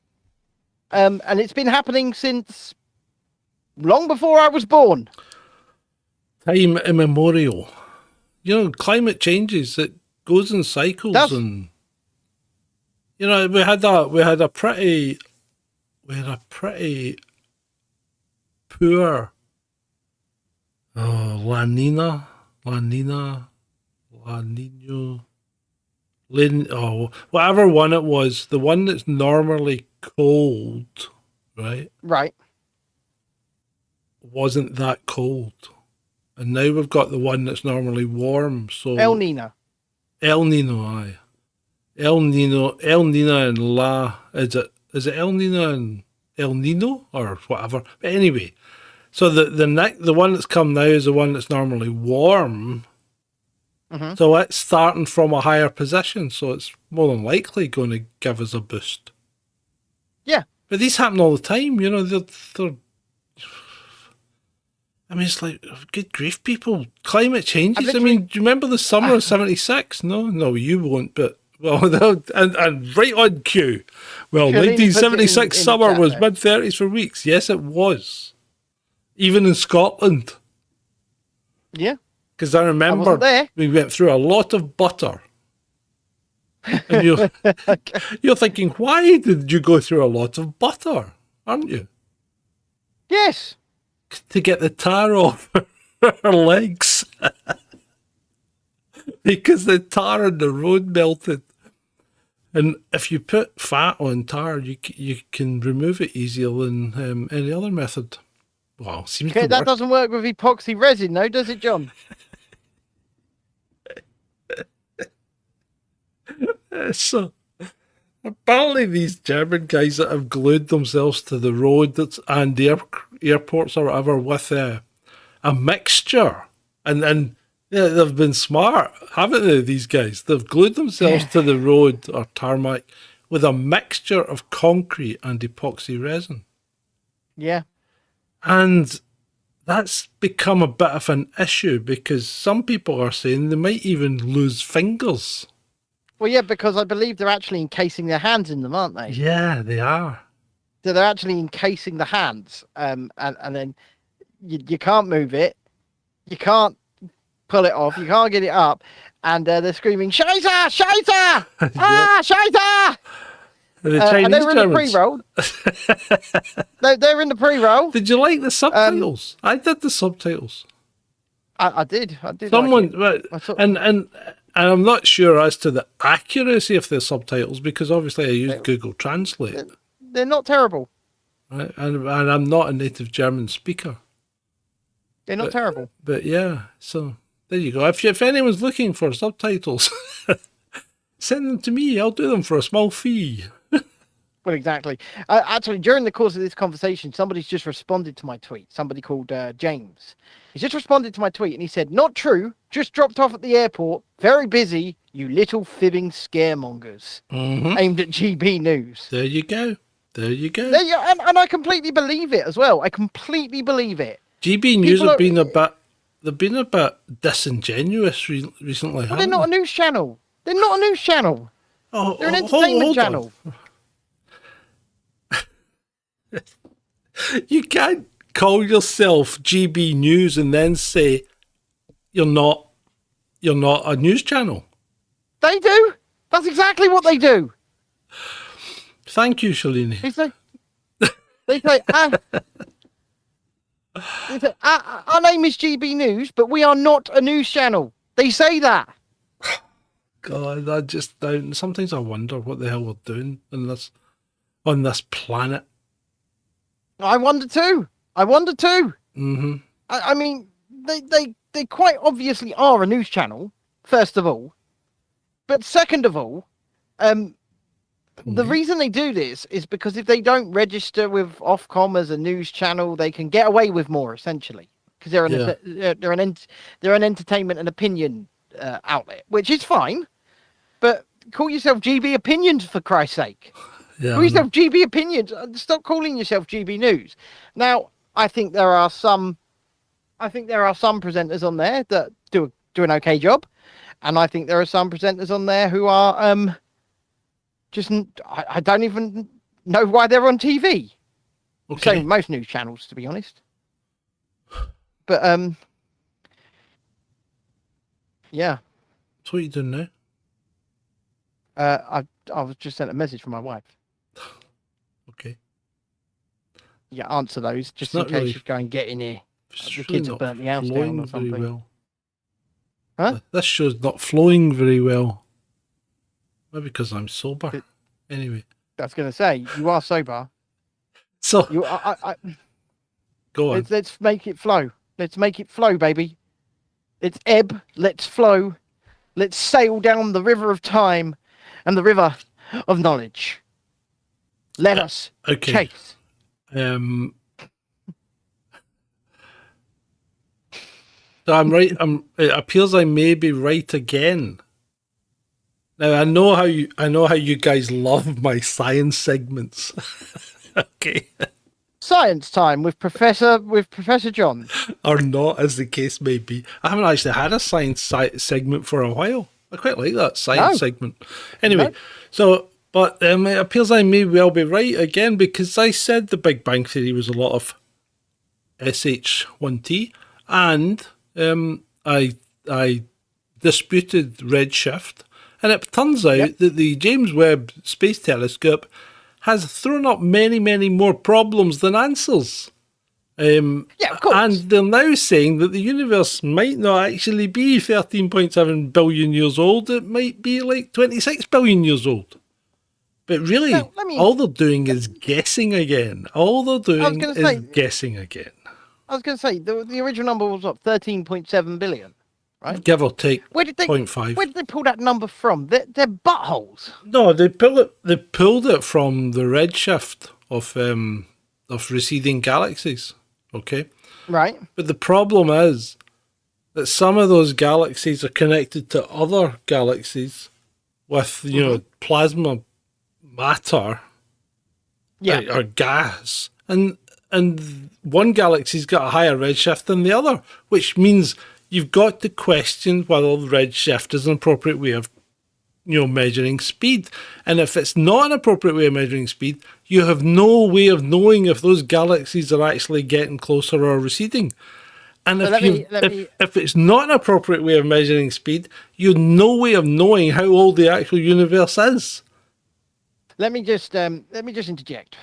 And it's been happening since long before I was born. Time immemorial. Climate changes. It goes in cycles, and we had a pretty poor La Nina, whatever one it was, the one that's normally cold, right? Right. Wasn't that cold. And now we've got the one that's normally warm. So El Nino, aye. El Nino and is it El Nino and El Nino or whatever? But anyway, so the one that's come now is the one that's normally warm. Mhm. So it's starting from a higher position, so it's more than likely going to give us a boost. Yeah. But these happen all the time, they're I mean, it's like, good grief, people. Climate changes. Do you remember the summer of 76? No, you won't, but, and right on cue. Well, Sure, 1976 in summer chat was there. mid-30s for weeks. Yes, it was. Even in Scotland. Yeah. Because I remember wasn't there. we went through a lot of butter. And you're thinking, why did you go through a lot of butter? Aren't you? Yes. To get the tar off her legs. Because the tar on the road melted. And if you put fat on tar, you can remove it easier than any other method. Well, seems to Okay, that work. doesn't work with epoxy resin, though, does it, John? So apparently these German guys that have glued themselves to the road and airports or whatever with a mixture, and they've been smart, haven't they? These guys, they've glued themselves to the road or tarmac with a mixture of concrete and epoxy resin, Yeah. and that's become a bit of an issue because some people are saying they might even lose fingers. Well, yeah, because I believe they're actually encasing their hands in them, aren't they? Yeah, they are. So they're actually encasing the hands, and then you can't move it, you can't pull it off, you can't get it up, and they're screaming "Scheiße, Scheiße, Scheiße!" The Chinese and they were in the Germans. pre-roll. They're in the pre-roll. Did you like the subtitles? I did the subtitles. I did. Someone, like it. and I'm not sure as to the accuracy of the subtitles because obviously I use Google Translate. They're not terrible. Right? And I'm not a native German speaker. They're not terrible. But yeah, so there you go. If anyone's looking for subtitles, send them to me. I'll do them for a small fee. Well, exactly. Actually, during the course of this conversation, somebody's just responded to my tweet. Somebody called James. He's just responded to my tweet and he said, "Not true. Just dropped off at the airport. Very busy. You little fibbing scaremongers." Aimed at GB News. There you go. And I completely believe it as well. I completely believe it. GB News have been a bit. They've been a bit disingenuous recently. Well, they're not a news channel. They're not a news channel. Oh, They're an entertainment hold channel. You can't call yourself GB News and then say you're not a news channel. They do. That's exactly what they do. Thank you, Shalini. They say, our name is GB News, but we are not a news channel. They say that. God, sometimes I wonder what the hell we're doing on this planet. I wonder too. Mm-hmm. I mean, they quite obviously are a news channel, first of all. But second of all, the reason they do this is because if they don't register with Ofcom as a news channel, they can get away with more, essentially. Because they're an entertainment and opinion outlet, which is fine. But call yourself GB Opinions, for Christ's sake. Yeah. Call yourself GB Opinions. Stop calling yourself GB News. Now, I think there are some presenters on there that do an okay job, and I think there are some presenters on there who are I don't even know why they're on TV. Okay. Same with most news channels, to be honest. But yeah. So what are you doing now? I was just sent a message from my wife. Okay. Yeah, answer those just It's in not case really- you go and get in here. It's The really kids have not burnt the house down flowing or very something. well. Huh? This show's not flowing very well. Maybe because I'm sober. It- Anyway. I was going to say, you are sober. So, You, go on. let's make it flow. Let's make it flow, baby. Let's ebb. Let's flow. Let's sail down the river of time and the river of knowledge. Let us Okay. chase. So I'm right. It appears I may be right again. Now I know how you guys love my science segments. Okay. Science time with Professor John. Or not, as the case may be. I haven't actually had a science segment for a while. I quite like that science segment. Anyway, but it appears I may well be right again, because I said the Big Bang Theory was a lot of SH1T, and I disputed redshift, and it turns out that the James Webb Space Telescope has thrown up many, many more problems than answers. Yeah, of course. And they're now saying that the universe might not actually be 13.7 billion years old. It might be like 26 billion years old. But really, Now, all they're doing is guessing again. All they're doing is guessing again. I was going to say, the original number was what, 13.7 billion, right? Give or take Where did they 0.5. Where did they pull that number from? They're buttholes. No, they pulled it from the redshift of receding galaxies. Okay. Right. But the problem is that some of those galaxies are connected to other galaxies with, plasma matter, or gas, and one galaxy's got a higher redshift than the other, which means you've got to question whether the redshift is an appropriate way of, measuring speed. And if it's not an appropriate way of measuring speed, you have no way of knowing if those galaxies are actually getting closer or receding. And if it's not an appropriate way of measuring speed, you have no way of knowing how old the actual universe is. Let me just interject.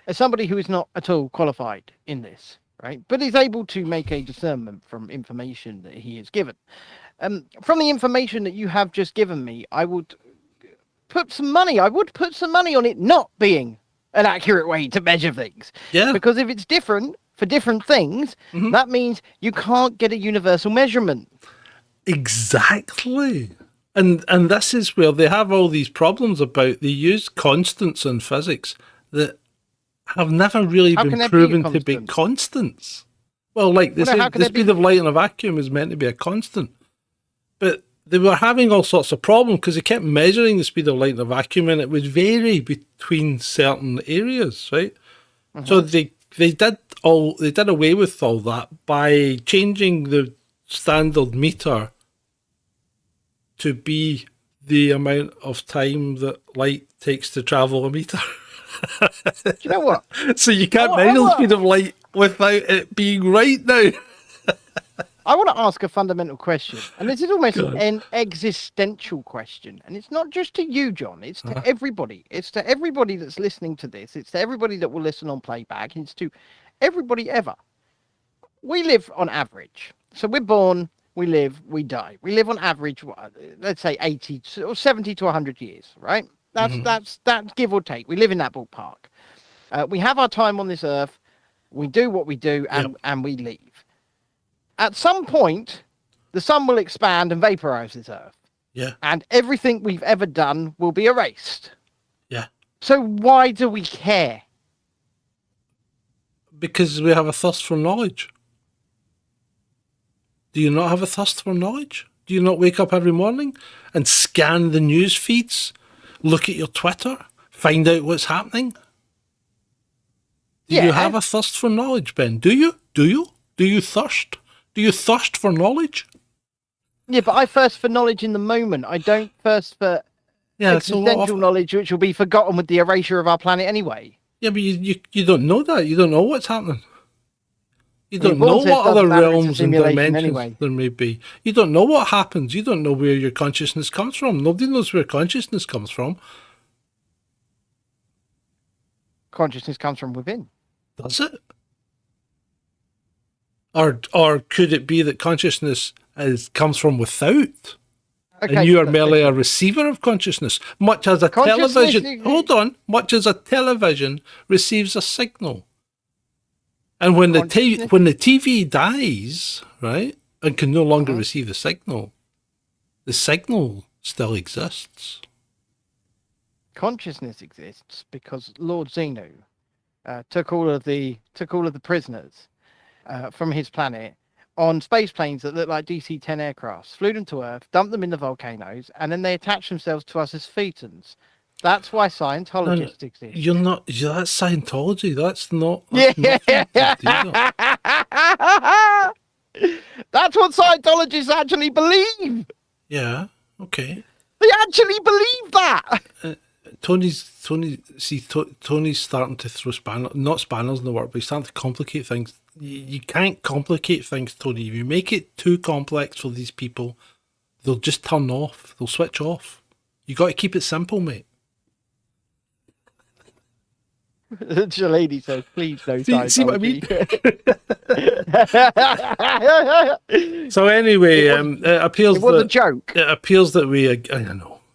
As somebody who is not at all qualified in this, right, but is able to make a discernment from information that he is given. From the information that you have just given me, I would put some money. I would put some money on it not being an accurate way to measure things. Yeah. Because if it's different for different things, that means you can't get a universal measurement. Exactly. And this is where they have all these problems about, they use constants in physics that have never really been proven to be constants. Well, like the speed of light in a vacuum is meant to be a constant. But they were having all sorts of problems because they kept measuring the speed of light in a vacuum, and it would vary between certain areas, right? So they did away with all that by changing the standard meter to be the amount of time that light takes to travel a meter. Do you know what? So you can't measure the speed of light without it being right now. I want to ask a fundamental question, and this is almost an existential question, and it's not just to you, John. It's to everybody. It's to everybody that's listening to this. It's to everybody that will listen on playback. It's to everybody ever. We live on average. So we're born, we live, we die. We live on average, let's say 80 or 70 to 100 years, right? That's give or take. We live in that ballpark. We have our time on this earth. We do what we do, and we leave. At some point, the sun will expand and vaporize this earth. Yeah. And everything we've ever done will be erased. Yeah. So why do we care? Because we have a thirst for knowledge. Do you not have a thirst for knowledge? Do you not wake up every morning and scan the news feeds, look at your Twitter, find out what's happening? Do you have a thirst for knowledge, Ben? Do you? Do you thirst? Do you thirst for knowledge? Yeah, but I thirst for knowledge in the moment. I don't thirst for existential knowledge, which will be forgotten with the erasure of our planet anyway. Yeah, but you don't know that. You don't know what's happening. You don't know what other realms and dimensions there may be. You don't know what happens. You don't know where your consciousness comes from. Nobody knows where consciousness comes from. Consciousness comes from within. Does it? Or could it be that consciousness comes from without? Okay, and you are merely a receiver of consciousness, much as a television. Hold on, much as a television receives a signal. And when the TV dies, right, and can no longer receive the signal still exists. Consciousness exists because Lord Xenu took all of the prisoners from his planet on space planes that look like DC-10 aircrafts, flew them to Earth, dumped them in the volcanoes, and then they attached themselves to us as thetans. That's why Scientologists exist. You're not. That's Scientology. That's not. That's what Scientologists actually believe. Yeah. Okay. They actually believe that. Tony's starting to throw not spanners in the work, but he's starting to complicate things. You can't complicate things, Tony. If you make it too complex for these people, they'll just turn off. They'll switch off. You got to keep it simple, mate. The lady says, please no Scientology. See what I mean? So anyway, it appears was a joke. It appears that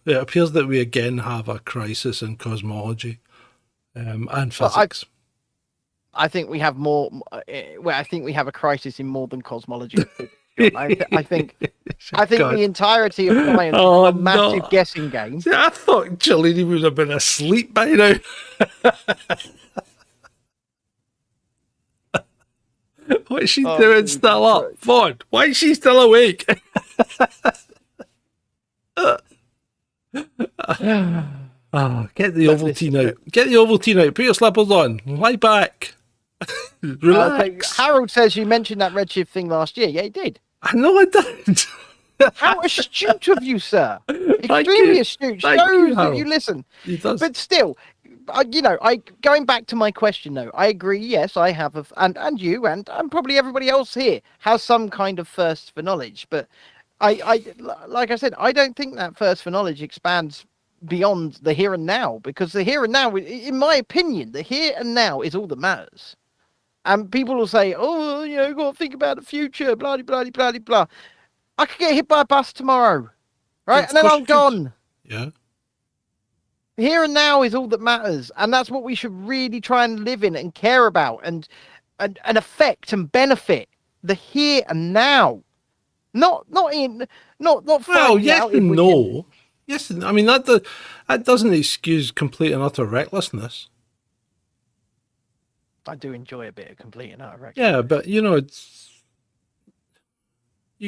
It appears that we again have a crisis in cosmology and physics. I think we have more. Well, I think we have a crisis in more than cosmology. I think the entirety of science is a massive guessing game. See, I thought Cellini would have been asleep by now. What is she doing still up? Vaughn, why is she still awake? Get the Ovaltine out. Get the Ovaltine out. Put your slippers on. Lie back. Relax. Harold says you mentioned that redshift thing last year. Yeah, he did. I know I did. How astute of you, sir. Extremely astute. Shows that you listen. He does. But still, going back to my question though, I agree. Yes, I have, and you, and probably everybody else here has some kind of thirst for knowledge. But I like I said, I don't think that thirst for knowledge expands beyond the here and now, because the here and now, in my opinion, the here and now is all that matters. And people will say, oh, you've got to think about the future, blah, blah, blah, blah, blah. I could get hit by a bus tomorrow, right? And then I'm gone. Yeah. Here and now is all that matters. And that's what we should really try and live in and care about and affect and benefit. The here and now. Not well, yes and no. Yes, I mean, that doesn't excuse complete and utter recklessness. I do enjoy a bit of complete and utter recklessness. Yeah, but, you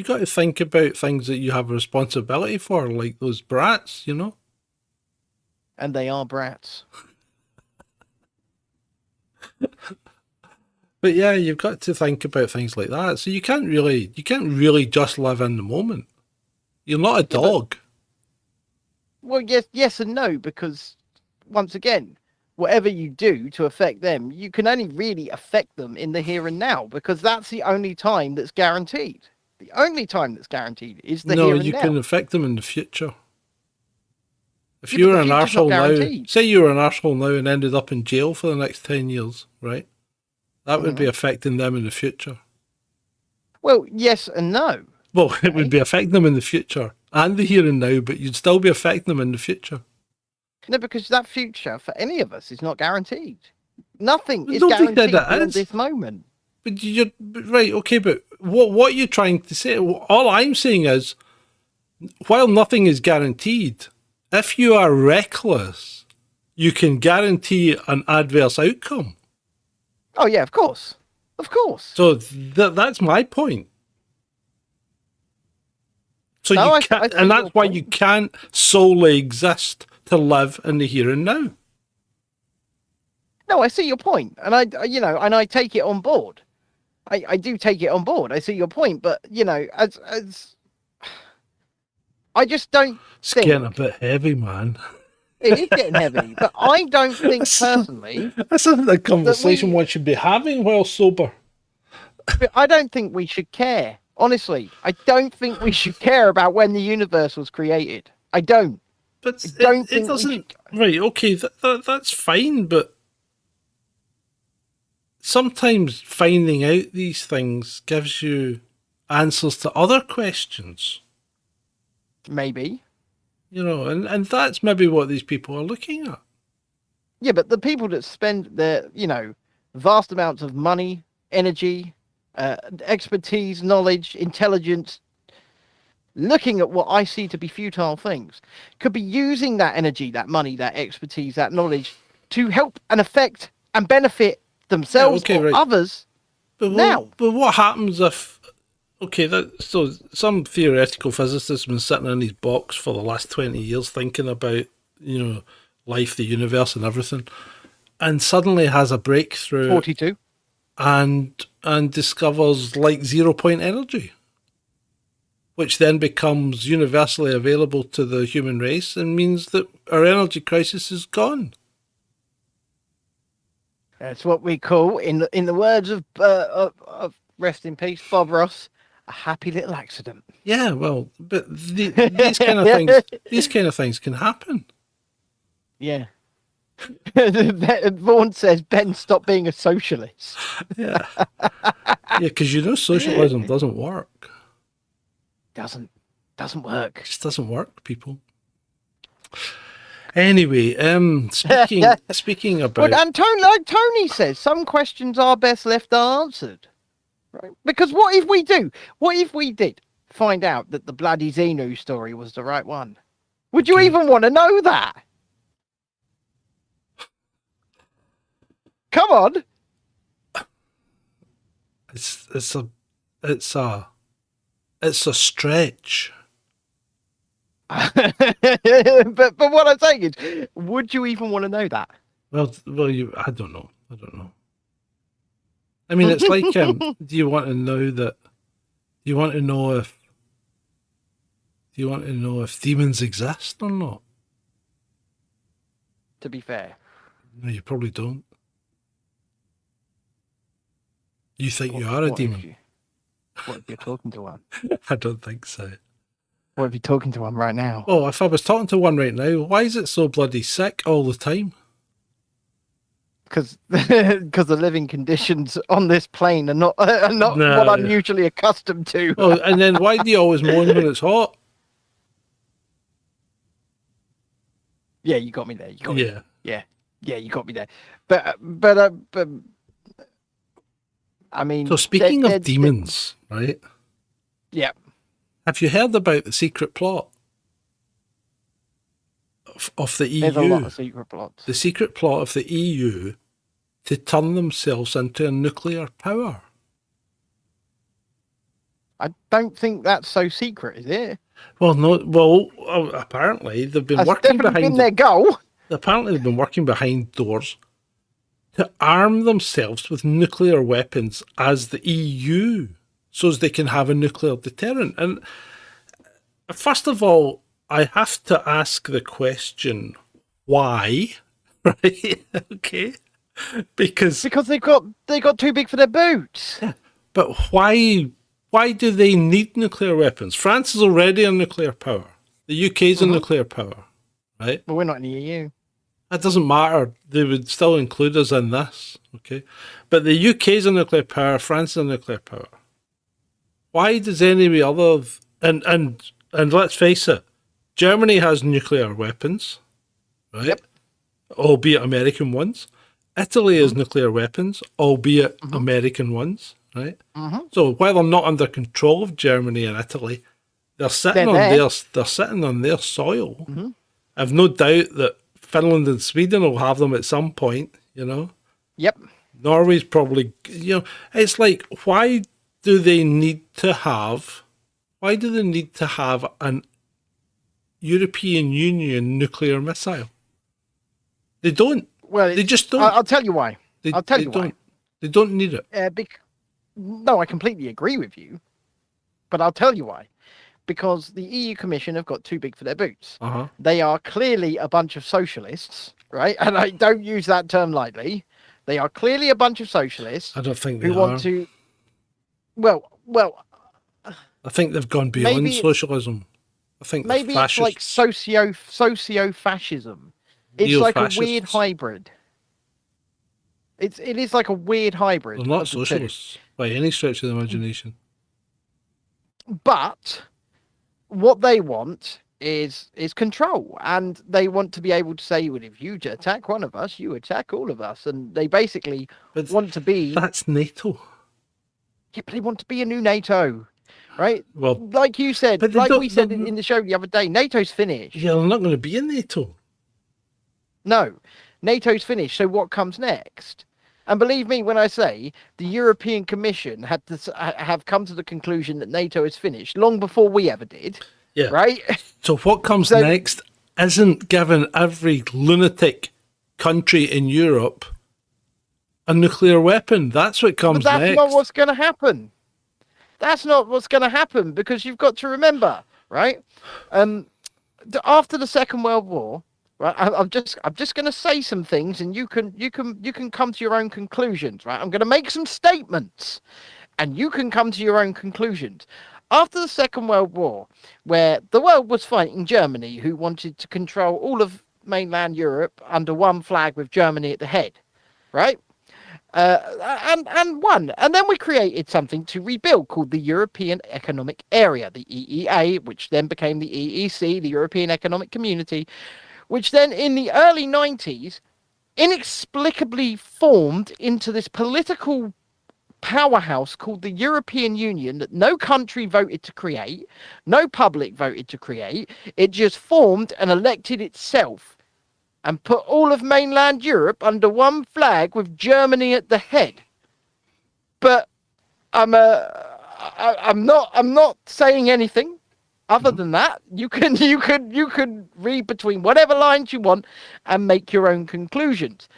got to think about things that you have a responsibility for, like those brats, And they are brats. But yeah, you've got to think about things like that. So you can't really just live in the moment. You're not a dog. Well, yes and no, because once again, whatever you do to affect them, you can only really affect them in the here and now, because that's the only time that's guaranteed. The only time that's guaranteed is the here and now. No, you can affect them in the future. If you were an arsehole now, say you were an arsehole now and ended up in jail for the next 10 years, right? That would be affecting them in the future. Well, yes and no. Well, it would be affecting them in the future and the here and now, but you'd still be affecting them in the future. No, because that future for any of us is not guaranteed. Nothing is guaranteed in this moment. But you're right, okay, but what you're trying to say, all I'm saying is, while nothing is guaranteed, if you are reckless, you can guarantee an adverse outcome. Oh yeah, of course. Of course. So that's my point. So no, you can't, and that's why you can't solely exist to live in the here and now. No, I see your point, and I take it on board. I do take it on board. I see your point, but as I just don't It's think getting a bit heavy, man. it is getting heavy. But I don't think personally That's not the conversation we- one should be having while sober. but I don't think we should care. Honestly, I don't think we should care about when the universe was created. I don't. But I don't it think we doesn't. Right, okay, that's fine, but sometimes finding out these things gives you answers to other questions. Maybe. And that's maybe what these people are looking at. Yeah, but the people that spend their, vast amounts of money, energy, expertise, knowledge, intelligence, looking at what I see to be futile things, could be using that energy, that money, that expertise, that knowledge to help and affect and benefit themselves or others now. But what happens if... Okay, so some theoretical physicist has been sitting in his box for the last 20 years thinking about, life, the universe and everything, and suddenly has a breakthrough 42. and discovers like 0-point energy, which then becomes universally available to the human race and means that our energy crisis is gone. That's what we call, in the words of rest in peace, Bob Ross, a happy little accident. Yeah, well, but these kind of things can happen. Yeah. Vaughan says, Ben, stop being a socialist. Yeah, because socialism doesn't work. Doesn't work. It just doesn't work, people. Anyway, speaking about... Well, and Tony says, some questions are best left unanswered. Right? Because what if we do? What if we did find out that the bloody Xenu story was the right one? Would you even want to know that? Come on. It's a stretch. but what I'm saying is, would you even want to know that? Well, I don't know. I mean, it's like, do you want to know that? Do you want to know if demons exist or not? To be fair, no, you probably don't. You think you are a demon? What if you're talking to one? I don't think so. What if you're talking to one right now? Oh, if I was talking to one right now, why is it so bloody sick all the time? Because the living conditions on this plane are not what I'm usually accustomed to. Oh, and then why do you always moan when it's hot? Yeah, you got me there. Yeah, you got me there. But I mean. So speaking of demons, right? Yeah. Have you heard about the secret plot of the EU? There's a lot of secret plots. The secret plot of the EU to turn themselves into a nuclear power. I don't think that's so secret, is it? Well, no. Well, apparently they've been working behind their goal. Apparently they've been working behind doors to arm themselves with nuclear weapons as the EU, so as they can have a nuclear deterrent. And first of all, I have to ask the question, why? Right? Okay. Because they got too big for their boots. Yeah, but why do they need nuclear weapons? France is already a nuclear power. The UK is a nuclear power, right? But we're not in the EU. That doesn't matter. They would still include us in this, okay? But the UK is a nuclear power. France is a nuclear power. Why does any other... And let's face it, Germany has nuclear weapons, right? Yep. Albeit American ones. Italy has nuclear weapons, albeit American ones, right? So while they're not under control of Germany and Italy, they're sitting on their soil. I've no doubt that Finland and Sweden will have them at some point, Yep. Norway's probably, it's like, why do they need to have an European Union nuclear missile? They don't. Well, They just don't. I'll tell you why. I'll tell you why. They don't need it. No, I completely agree with you, but I'll tell you why. Because the EU Commission have got too big for their boots. Uh-huh. They are clearly a bunch of socialists, right? And I don't use that term lightly. They are clearly a bunch of socialists I don't think they who are. want to. Well, I think they've gone beyond socialism. I think they're maybe it's fascists. like socio-fascism. It's like a weird Neo-fascists. hybrid. It is like a weird hybrid. They're not of the two. socialists by any stretch of the imagination. But what they want is control, and they want to be able to say, well, if you attack one of us, you attack all of us, and they basically want to be. That's NATO. Yeah, but they want to be a new NATO, right? Well, like you said, but they like don't- we said they- in the show the other day, NATO's finished. Yeah, they're not going to be in NATO. No, NATO's finished. So what comes next? And believe me when I say the European Commission had to have come to the conclusion that NATO is finished long before we ever did. Yeah. Right? So what comes next isn't giving every lunatic country in Europe a nuclear weapon. That's what comes But that's next. not what's going to happen. That's not what's going to happen, because you've got to remember, right? After the Second World War, right? I'm just going to say some things, and you can come to your own conclusions, right? I'm going to make some statements, and you can come to your own conclusions. After the Second World War, where the world was fighting Germany, who wanted to control all of mainland Europe under one flag with Germany at the head, right? And won. And then we created something to rebuild called the European Economic Area, the EEA, which then became the EEC, the European Economic Community, which then in the early 90s inexplicably formed into this political powerhouse called the European Union that no country voted to create, no public voted to create. It just formed and elected itself and put all of mainland Europe under one flag with Germany at the head. But I'm not saying anything other than that. You can read between whatever lines you want and make your own conclusions.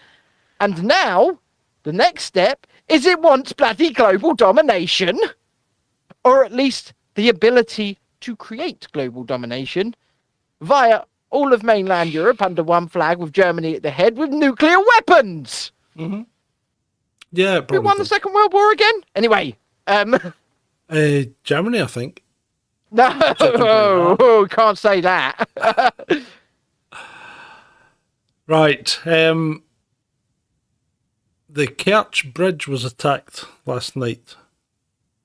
And now the next step is it wants bloody global domination, or at least the ability to create global domination via all of mainland Europe under one flag with Germany at the head with nuclear weapons. Mm-hmm. Yeah, Who won the Second World War again? Anyway, Germany, I think. No, can't say that. Right. The Kerch Bridge was attacked last night.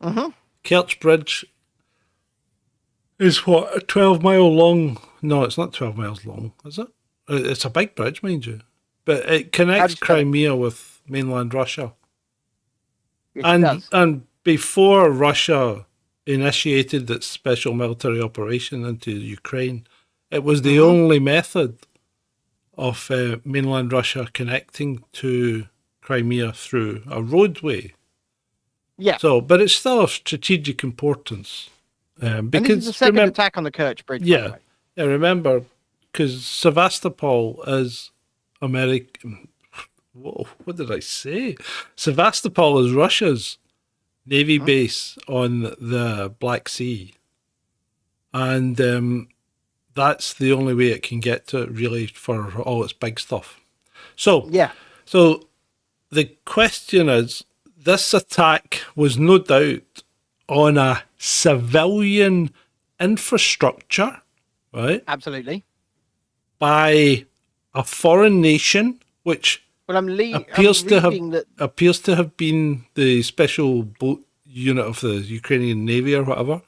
Mm-hmm. Kerch Bridge is what, a 12-mile long? No, it's not 12 miles long, is it? It's a big bridge, mind you. But it connects Crimea with mainland Russia. Yes, it does. And before Russia initiated its special military operation into Ukraine, it was the only method of mainland Russia connecting to Crimea through a roadway. Yeah. So, but it's still of strategic importance. Because and this is the second attack on the Kerch Bridge. Yeah. By the way. Yeah, remember, because Sevastopol is American. Whoa, what did I say? Sevastopol is Russia's Navy base on the Black Sea. And that's the only way it can get to it, really, for all its big stuff. So, yeah. So the question is, this attack was no doubt on a civilian infrastructure, right? Absolutely. By a foreign nation, which appears to have been the special boat unit of the Ukrainian Navy or whatever,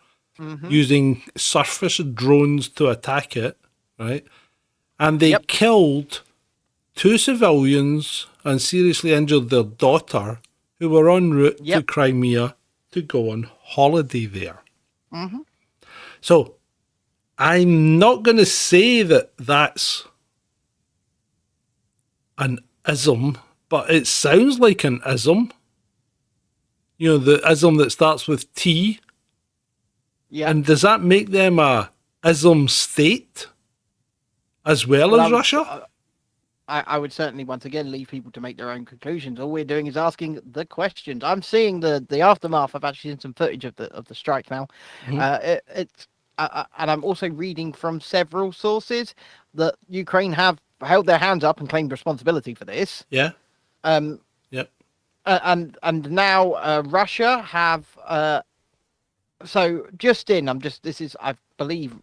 using surface drones to attack it, right? And they killed 2 civilians and seriously injured their daughter, who were en route to Crimea to go on holiday there. Mm-hmm. So I'm not going to say that that's an ism, but it sounds like an ism. You know, the ism that starts with T. Yeah. And does that make them a ism state as well as Russia? I would certainly once again leave people to make their own conclusions. All we're doing is asking the questions. I'm seeing the aftermath. I've actually seen some footage of the strike now. It's and I'm also reading from several sources that Ukraine have held their hands up and claimed responsibility for this. Yeah. Yep. And now Russia have. So just in, this is I believe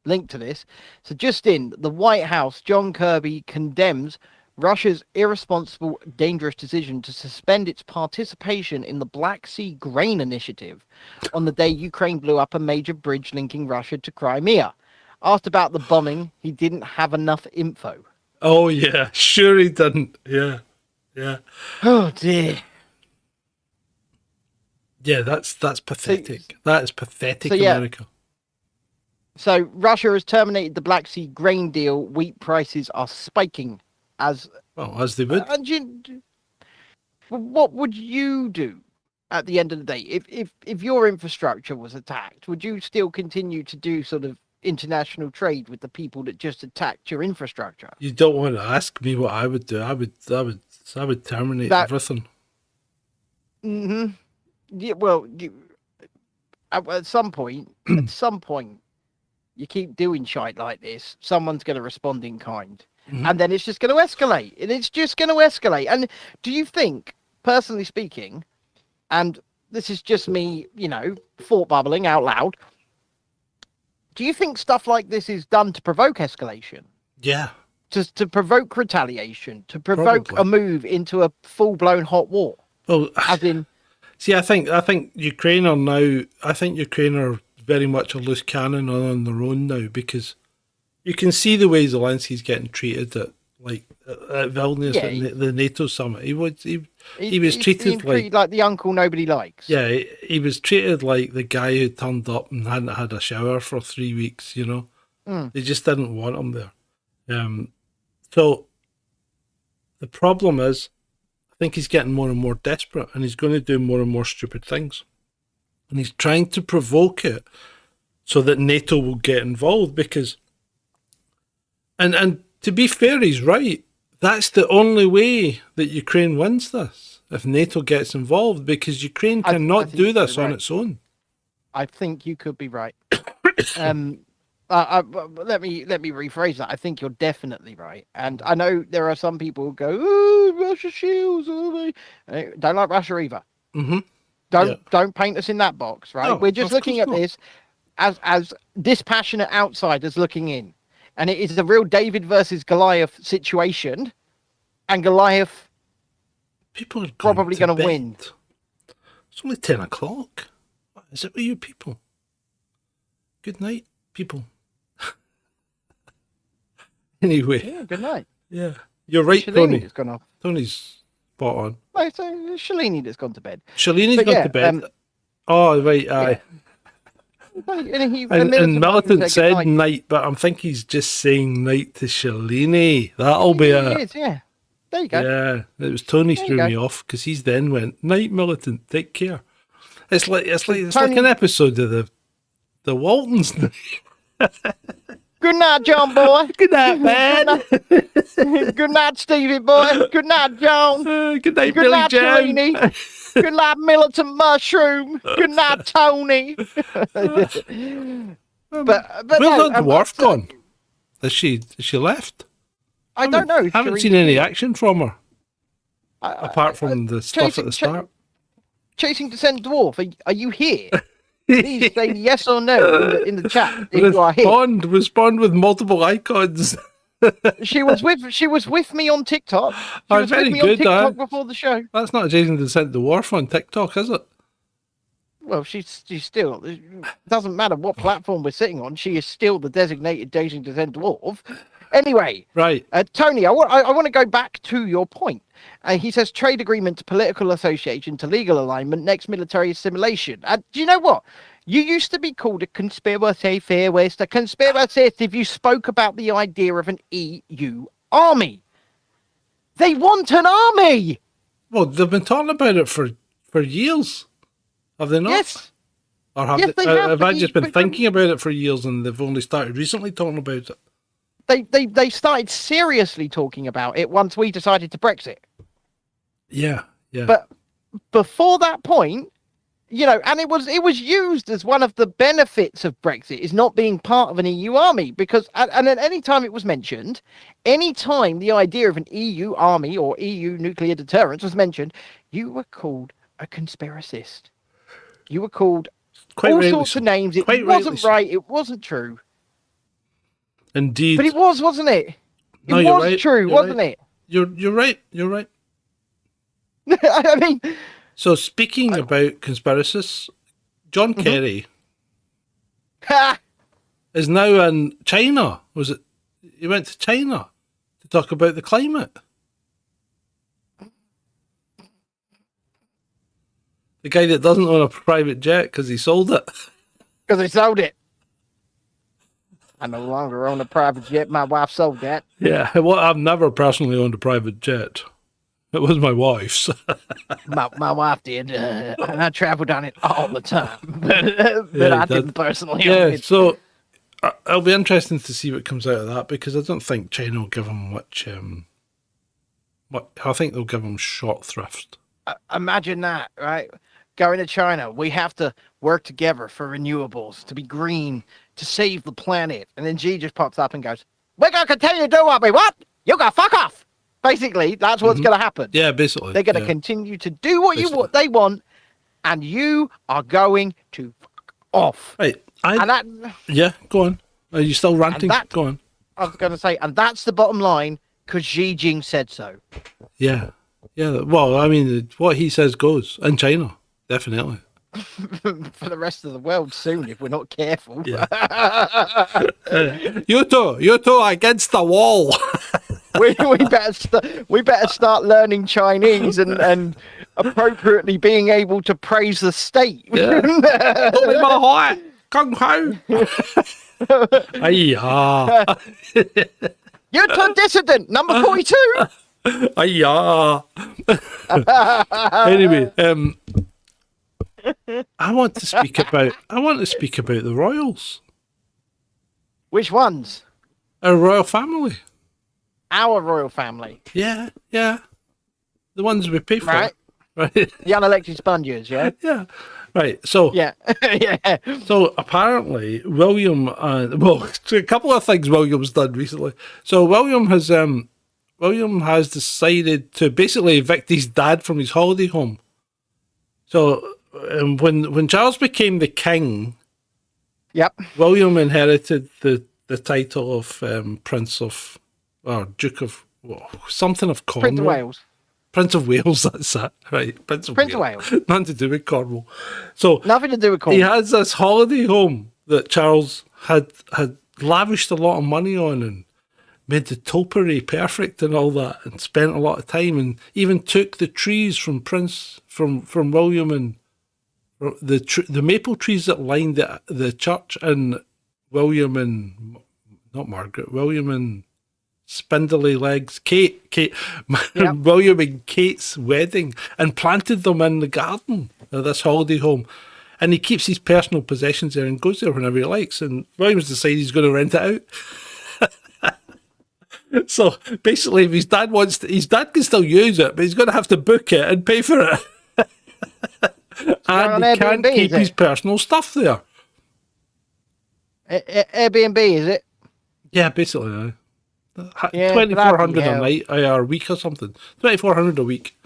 linked to this. So just in, the White House, John Kirby condemns Russia's irresponsible, dangerous decision to suspend its participation in the Black Sea Grain Initiative on the day Ukraine blew up a major bridge linking Russia to Crimea. Asked about the bombing, he didn't have enough info. Oh yeah, sure he didn't. Yeah. Oh dear. Yeah, that's pathetic. That is pathetic, yeah. America. So Russia has terminated the Black Sea grain deal. Wheat prices are spiking as they would. And what would you do at the end of the day if your infrastructure was attacked? Would you still continue to do sort of international trade with the people that just attacked your infrastructure? You don't want to ask me what I would do. I would terminate everything. Mm-hmm. Yeah, well, at some point, you keep doing shit like this, someone's going to respond in kind. And then it's just going to escalate. And do you think, personally speaking, and this is just me, thought bubbling out loud, do you think stuff like this is done to provoke escalation? Yeah. To provoke retaliation, to provoke a move into a full-blown hot war? Well, as in... See, I think Ukraine are now... I think Ukraine are very much a loose cannon on their own now, because you can see the way Zelensky's getting treated at Vilnius at the NATO summit. He was treated like the uncle nobody likes. Yeah, he was treated like the guy who turned up and hadn't had a shower for 3 weeks. They just didn't want him there. So the problem is, I think he's getting more and more desperate, and he's going to do more and more stupid things. And he's trying to provoke it so that NATO will get involved, because... And to be fair, he's right. That's the only way that Ukraine wins this, if NATO gets involved, because Ukraine cannot do this on its own. I think you could be right. Let me rephrase that. I think you're definitely right. And I know there are some people who go, "Oh, Russia shields." Oh, don't like Russia either. Mm-hmm. Don't paint us in that box, right? No, we're just looking at this as dispassionate outsiders looking in. And it is a real David versus Goliath situation. And Goliath people are probably going to win. It's only 10 o'clock. What is it with you people? Good night, people. Anyway. Yeah, good night. Yeah. You're right, Tony. Has gone off. Tony's spot on. Right, so Shalini that's gone to bed. Shalini's gone to bed. Oh, right, aye. Yeah. And Militant said night, but I think he's just saying night to Shalini. That'll be it. Yeah. There you go. Yeah, it was Tony threw me off, because he's then went, night, Militant, take care. It's like an episode of the Waltons. Good night, John boy. Good night, man. Good night, Stevie boy. Good night, John. Good night, Billy night, Jam. Good night, Militant Mushroom. Good night, Tony. but where's that dwarf gone? Is she left? I don't know. I haven't seen any action from her. Apart from the stuff at the start. Chasing Descent Dwarf, are you here? Please say yes or no in the chat if you are here. Respond with multiple icons. She was with me on TikTok. She was very with me good, on TikTok before the show. That's not Jason Descent Dwarf on TikTok, is it? Well, she's still. It doesn't matter what platform we're sitting on. She is still the designated Jason Descent Dwarf. Anyway, right, Tony, I want to go back to your point. He says trade agreement to political association to legal alignment, next military assimilation. Do you know what? You used to be called a conspiracy theorist, a conspiracist if you spoke about the idea of an EU army. They want an army. Well, they've been talking about it for years, have they not? Yes. Or have I just been thinking about it for years and they've only started recently talking about it? they started seriously talking about it once we decided to Brexit. Yeah, yeah. But before that point, you know, and it was used as one of the benefits of Brexit is not being part of an EU army, because and at any time it was mentioned, any time the idea of an EU army or EU nuclear deterrence was mentioned, you were called a conspiracist. You were called all sorts of names. It wasn't right. It wasn't true. Indeed. But it was, wasn't it? It No, you're was right. true, You're wasn't right. it? You're right. You're right. I mean, so speaking about conspiracists, John Kerry is now in China. Was it? He went to China to talk about the climate. The guy that doesn't own a private jet because he sold it. Because he sold it. I no longer own a private jet. My wife sold that. Yeah, well, I've never personally owned a private jet. It was my wife's. my wife did, and I traveled on it all the time. but I didn't personally own it. So it'll be interesting to see what comes out of that, because I don't think China will give them much. I think they'll give them short thrift. Imagine that, right? Going to China, we have to work together for renewables, to be green, to save the planet. And then Xi just pops up and goes, "We're going to continue to do what we want. You got fuck off." Basically, that's what's going to happen. Yeah, basically. They're going to continue to do what they want, and you are going to fuck off. Right. And yeah, go on. Are you still ranting? Go on. I was going to say, and that's the bottom line, because Xi Jinping said so. Yeah. Yeah. Well, I mean, what he says goes in China. Definitely. For the rest of the world soon, if we're not careful. Yeah. You two against the wall. we better start learning Chinese and appropriately being able to praise the state. Yeah. Kung Hao. You're a dissident, number 42. Anyway, I want to speak about the royals. Which ones? Our royal family. Our royal family. Yeah, yeah. The ones we pay for. Right. Right. The unelected sponges, yeah? Yeah. Right. So yeah. Yeah. So apparently William a couple of things William's done recently. So William has decided to basically evict his dad from his holiday home. So when Charles became the king, yep, William inherited the title of Prince of, or Duke of, something of Cornwall. Prince of Wales. Prince of Wales, that's it, right? Prince of Wales. Nothing to do with Cornwall. So nothing to do with Cornwall. He has this holiday home that Charles had lavished a lot of money on and made the topiary perfect and all that, and spent a lot of time, and even took the trees from William and the maple trees that lined the church and William and Spindly Legs, Kate, yep. William and Kate's wedding, and planted them in the garden of this holiday home. And he keeps his personal possessions there and goes there whenever he likes. And William's decided he's going to rent it out. So basically, if his dad can still use it, but he's going to have to book it and pay for it. And he can't keep his personal stuff there. Airbnb, is it? Yeah, basically. 2,400 a night or a week or something. 2,400 a week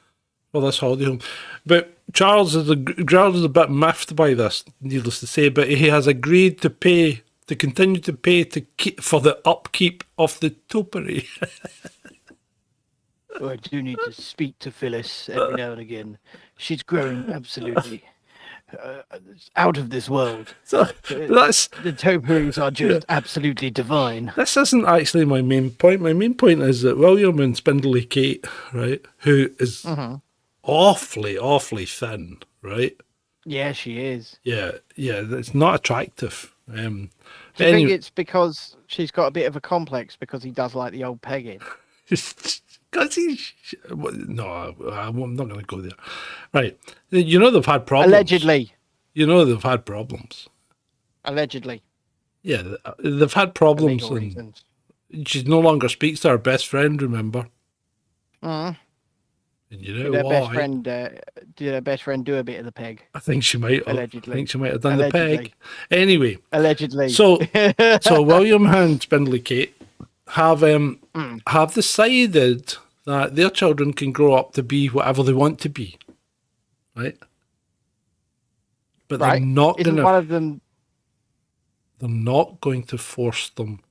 for this holiday home. But Charles is a bit miffed by this, needless to say. But he has agreed to continue to pay for the upkeep of the topiary. I do need to speak to Phyllis every now and again. She's growing absolutely out of this world. So the topiaries are just absolutely divine. This isn't actually my main point. My main point is that William and Spindly Kate, right, who is awfully, awfully thin, right? Yeah, she is. Yeah, it's not attractive. Do you think it's because she's got a bit of a complex because he does like the old pegging? No, I'm not going to go there. Right. You know they've had problems. Allegedly. You know they've had problems. Allegedly. Yeah, they've had problems. She no longer speaks to her best friend, remember? Mm. And you know Did her why? best friend do a bit of the peg? I think she might have. Allegedly. I think she might have done Allegedly. the peg. Anyway, Allegedly. so William and Spindley Kate have decided that their children can grow up to be whatever they want to be, right? But they're not Isn't gonna. one of them? They're not going to force them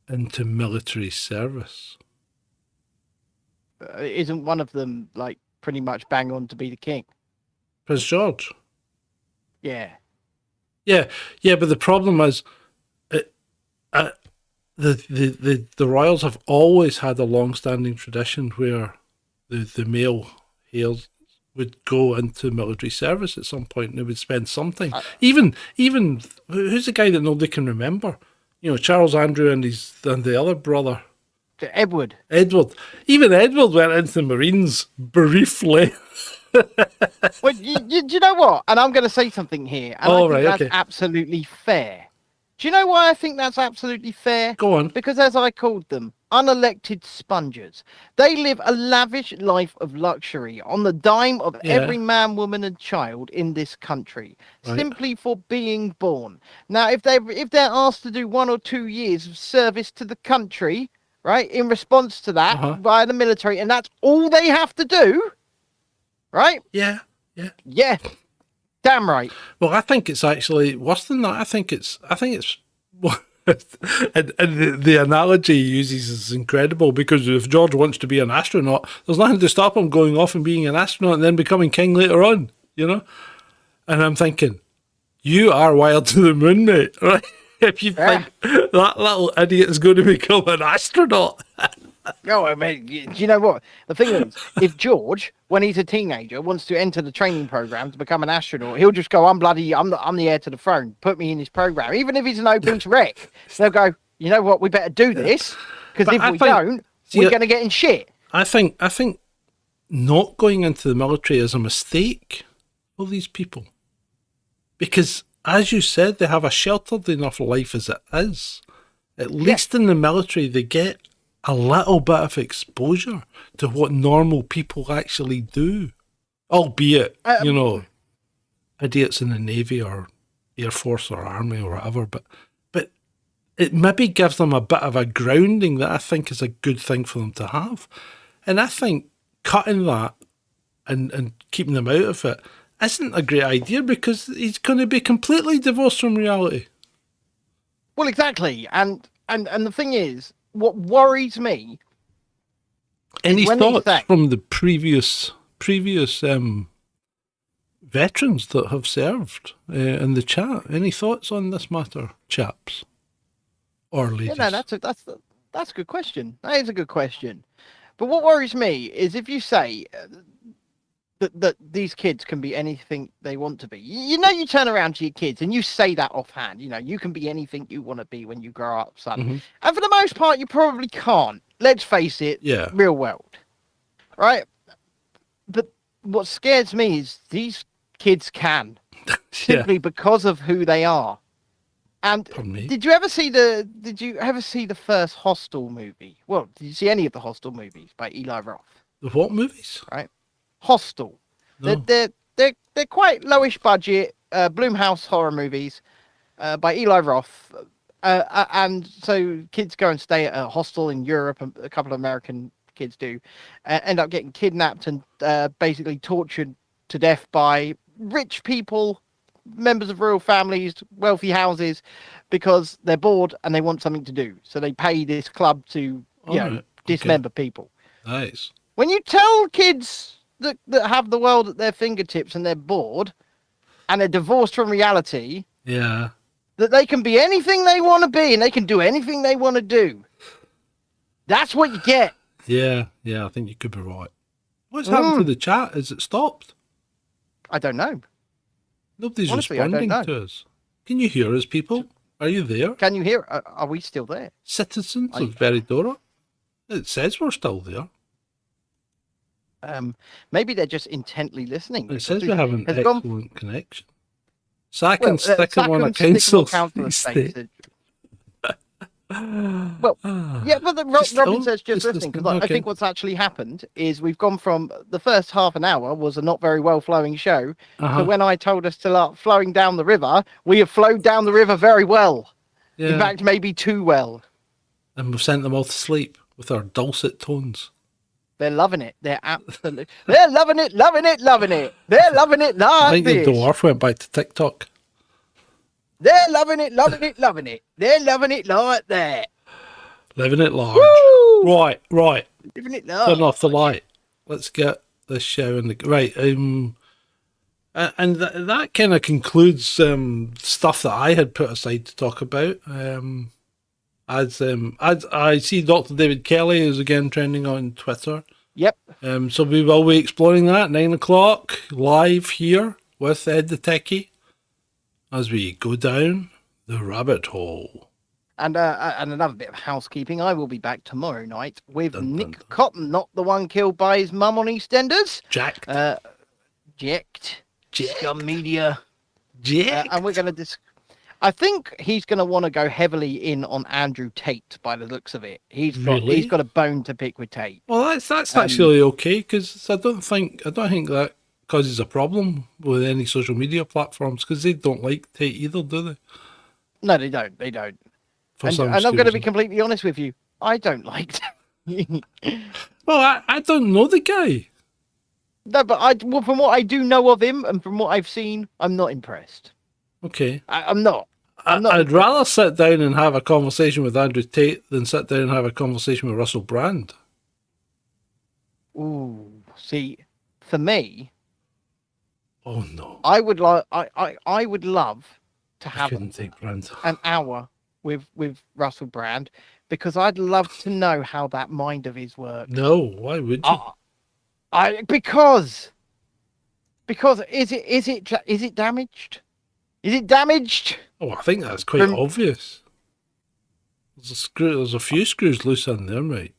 into military service. Isn't one of them like pretty much bang on to be the king? Prince George. Yeah. Yeah. But the problem is, the royals have always had a long-standing tradition where the male heirs would go into military service at some point, and they would spend some time. Even who's the guy that nobody can remember? You know, Charles Andrew and the other brother. Edward. Even Edward went into the Marines briefly. Well, you know what? And I'm going to say something here. And I think that's absolutely fair. Do you know why I think that's absolutely fair? Go on. Because as I called them, unelected sponges. They live a lavish life of luxury on the dime of every man, woman, and child in this country, simply for being born. Now, if they're asked to do 1 or 2 years of service to the country, right, in response to that via the military, and that's all they have to do, right? Yeah. Damn right. Well, I think it's actually worse than that. I think it's and the analogy he uses is incredible, because if George wants to be an astronaut, there's nothing to stop him going off and being an astronaut and then becoming king later on, you know? And I'm thinking, you are wired to the moon, mate, right? If you think that little idiot is going to become an astronaut. No, I mean, do you know what? The thing is, if George, when he's a teenager, wants to enter the training program to become an astronaut, he'll just go, I'm the heir to the throne. Put me in this program. Even if he's an obese wreck, they'll go, you know what? We better do this, because if we don't, we're going to get in shit. I think not going into the military is a mistake for these people, because, as you said, they have a sheltered enough life as it is. At least in the military, they get a little bit of exposure to what normal people actually do. Albeit, you know, idiots in the Navy or Air Force or Army or whatever, but it maybe gives them a bit of a grounding that I think is a good thing for them to have. And I think cutting that and keeping them out of it isn't a great idea, because he's going to be completely divorced from reality. Well, exactly. And the thing is, what worries me. Any thoughts from the previous veterans that have served in the chat? Any thoughts on this matter, chaps or ladies? Yeah, no, that's a good question. That is a good question. But what worries me is if you say that these kids can be anything they want to be. You know, you turn around to your kids and you say that offhand. You know, you can be anything you want to be when you grow up, son. Mm-hmm. And for the most part, you probably can't. Let's face it. Yeah. Real world, right? But what scares me is these kids can simply because of who they are. And did you ever see the first Hostel movie? Well, did you see any of the Hostel movies by Eli Roth? The what movies? Right. Hostel. No. They're quite lowish budget Blumhouse horror movies by Eli Roth, and so kids go and stay at a hostel in Europe, and a couple of American kids do, end up getting kidnapped and basically tortured to death by rich people, members of royal families, wealthy houses, because they're bored and they want something to do. So they pay this club to dismember people. Nice. When you tell kids that have the world at their fingertips and they're bored and they're divorced from reality, that they can be anything they want to be and they can do anything they want to do, that's what you get. Yeah, I think you could be right. What's happened to the chat? Is it stopped? I don't know. Nobody's responding to us. Can you hear us, people? Are you there? Can you hear? Are we still there? Citizens of Veridora? It says we're still there. Maybe they're just intently listening. It says we have an excellent connection. Sack and stick him on a council estate. Well, yeah, but Robin says just listening, because I think what's actually happened is we've gone from the first half an hour was a not very well flowing show. So when I told us to start flowing down the river, we have flowed down the river very well. Yeah. In fact, maybe too well. And we've sent them all to sleep with our dulcet tones. They're loving it. They're absolutely. They're loving it, loving it, loving it. They're loving it like I think this. the dwarf went back to TikTok. They're loving it, loving it, loving it. They're loving it like that. Living it large. Woo! Right. Living it large. Turn off the light. Let's get this show in the right. And that kind of concludes stuff that I had put aside to talk about. As I see, Dr. David Kelly is again trending on Twitter. Yep. So we will be exploring that 9 o'clock live here with Ed the Techie as we go down the rabbit hole. And another bit of housekeeping. I will be back tomorrow night with Nick Cotton, not the one killed by his mum on EastEnders. Jacked. Scum Media. Jacked. And we're going to I think he's going to want to go heavily in on Andrew Tate by the looks of it. He's got a bone to pick with Tate. Well, that's actually okay, because I don't think that causes a problem with any social media platforms, because they don't like Tate either, do they? No, they don't. And I'm going to be completely honest with you. I don't like Tate. Well, I don't know the guy. No, but from what I do know of him and from what I've seen, I'm not impressed. Okay. I'm not. I'd rather sit down and have a conversation with Andrew Tate than sit down and have a conversation with Russell Brand. Ooh, see, for me, oh no, I would love to have an hour with Russell Brand, because I'd love to know how that mind of his works. No, why would you? Because is it damaged? Is it damaged? Oh, I think that's quite obvious. There's a few screws loose in there, mate.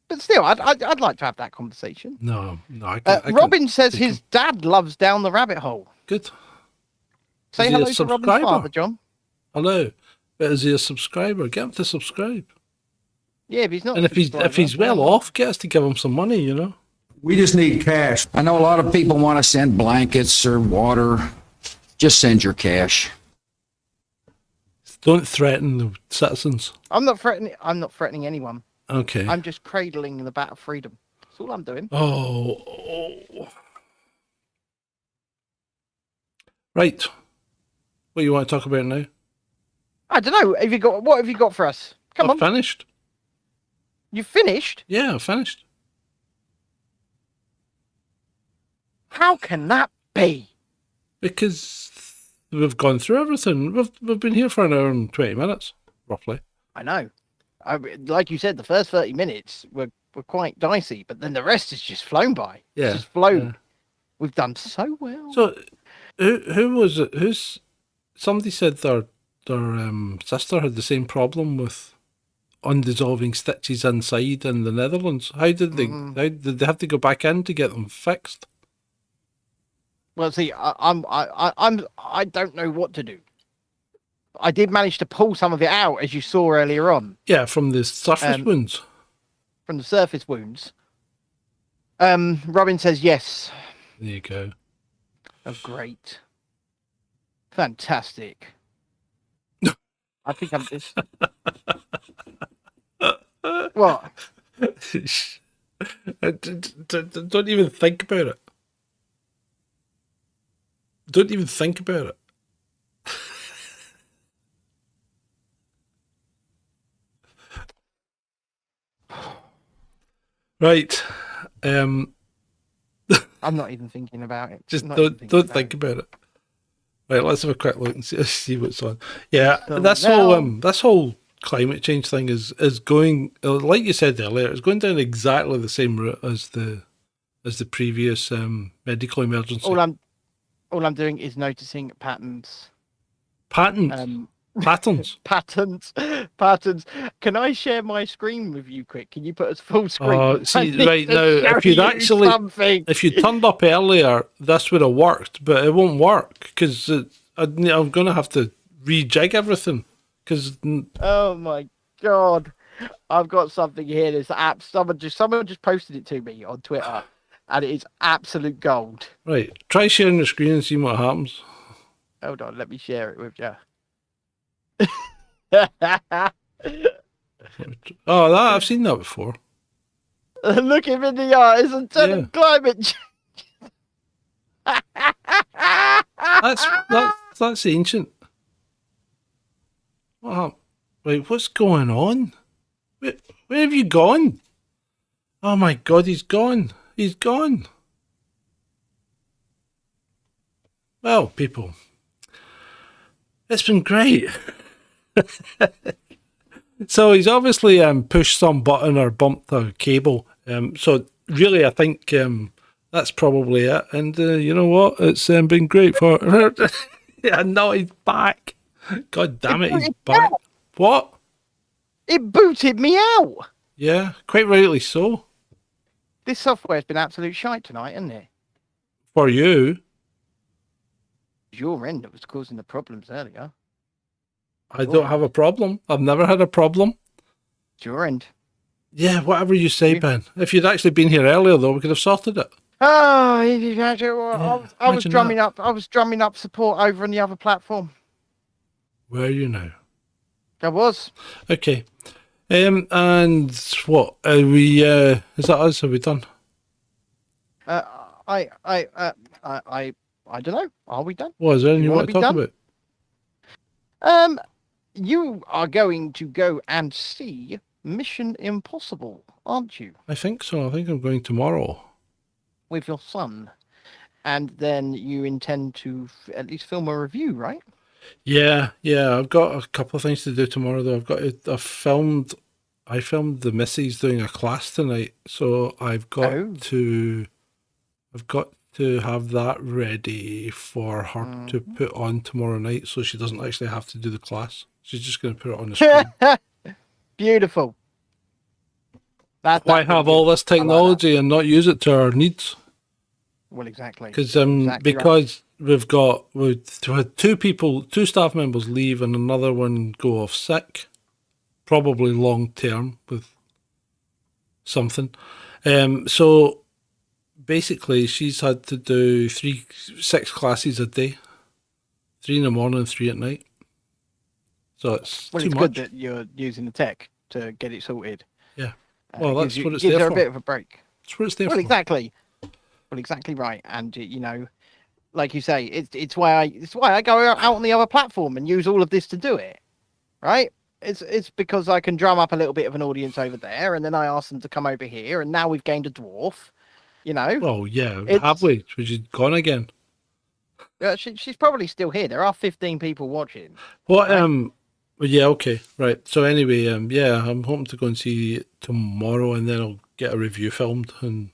But still, I'd like to have that conversation. No, I can't. Robin says his dad loves Down the Rabbit Hole. Good. Say hello to Robin's father, John. Hello. But is he a subscriber? Get him to subscribe. Yeah, but he's not. And if he's well off, get us to give him some money, you know. We just need cash. I know a lot of people want to send blankets or water. Just send your cash. Don't threaten the citizens. I'm not threatening anyone. Okay. I'm just cradling the bat of freedom. That's all I'm doing. Oh. Right. What do you want to talk about now? I don't know. What have you got for us? Come on. Finished. You finished? Yeah, I finished. How can that be? Because we've gone through everything. We've been here for an hour and 20 minutes, roughly. I know. Like you said, the first 30 minutes were quite dicey, but then the rest has just flown by. Yeah. It's just flown. Yeah. We've done so well. So, who was it? Somebody said their sister had the same problem with undissolving stitches inside in the Netherlands. How did they? How did they have to go back in to get them fixed? Well, see, I don't know what to do. I did manage to pull some of it out, as you saw earlier on. Yeah, from the surface wounds. From the surface wounds. Robin says yes. There you go. Oh, great. Fantastic. I think I'm just... What? Don't even think about it. Don't even think about it. Right. I'm not even thinking about it. Just don't think about it. Right, let's have a quick look and see what's on. Yeah, So this whole climate change thing is going, like you said earlier, it's going down exactly the same route as the previous medical emergency. All I'm doing is noticing patterns. Patterns. Patterns. Can I share my screen with you quick? Can you put us full screen? See, right now, if you turned up earlier, this would have worked, but it won't work because I'm going to have to rejig everything. Because oh my God, I've got something here. This app. Someone just posted it to me on Twitter, and it is absolute gold. Right. Try sharing the screen and see what happens. Hold on, let me share it with you. Oh, I've seen that before. Look him in the eyes and tell him climate change. That's ancient. What happened? Wait, what's going on? Where have you gone? Oh my God, he's gone. He's gone. Well, people, it's been great. So he's obviously pushed some button or bumped a cable. So really, I think that's probably it. And you know what? It's been great for. Yeah, no, he's back. God damn it, he's back. What? It booted me out. Yeah, quite rightly so. This software's been absolute shite tonight, hasn't it? For you. Your end that was causing the problems earlier. I don't have a problem. I've never had a problem. It's your end. Yeah, whatever you say, Ben. If you'd actually been here earlier, though, we could have sorted it. Oh, I was drumming up support over on the other platform. Where are you now? I was. Okay. And what are we? Is that us? Are we done? I don't know. Are we done? What is there anything you want to talk about? You are going to go and see Mission Impossible, aren't you? I think so. I think I'm going tomorrow. With your son. And then you intend to at least film a review, right? Yeah. I've got a couple of things to do tomorrow, though. I filmed the missus doing a class tonight, so I've got to have that ready for her to put on tomorrow night, so she doesn't actually have to do the class. She's just going to put it on the screen. Beautiful. Why have all this technology and not use it to our needs? Well, exactly. Because we've had two staff members leave and another one go off sick, probably long term with something. So basically, she's had to do 6 classes a day, 3 in the morning, 3 at night. So it's too much. Good that you're using the tech to get it sorted. Yeah. Well, that's what it's there for. Gives her for. a bit of a break. That's what it's there for. Exactly. Well, exactly right. And like you say, it's why I go out on the other platform and use all of this to do it. Right? It's because I can drum up a little bit of an audience over there, and then I ask them to come over here, and now we've gained a dwarf. Well, yeah, have we? She's gone again. She's probably still here. There are 15 people watching. What? Right? Yeah, okay, right. So anyway, I'm hoping to go and see it tomorrow, and then I'll get a review filmed and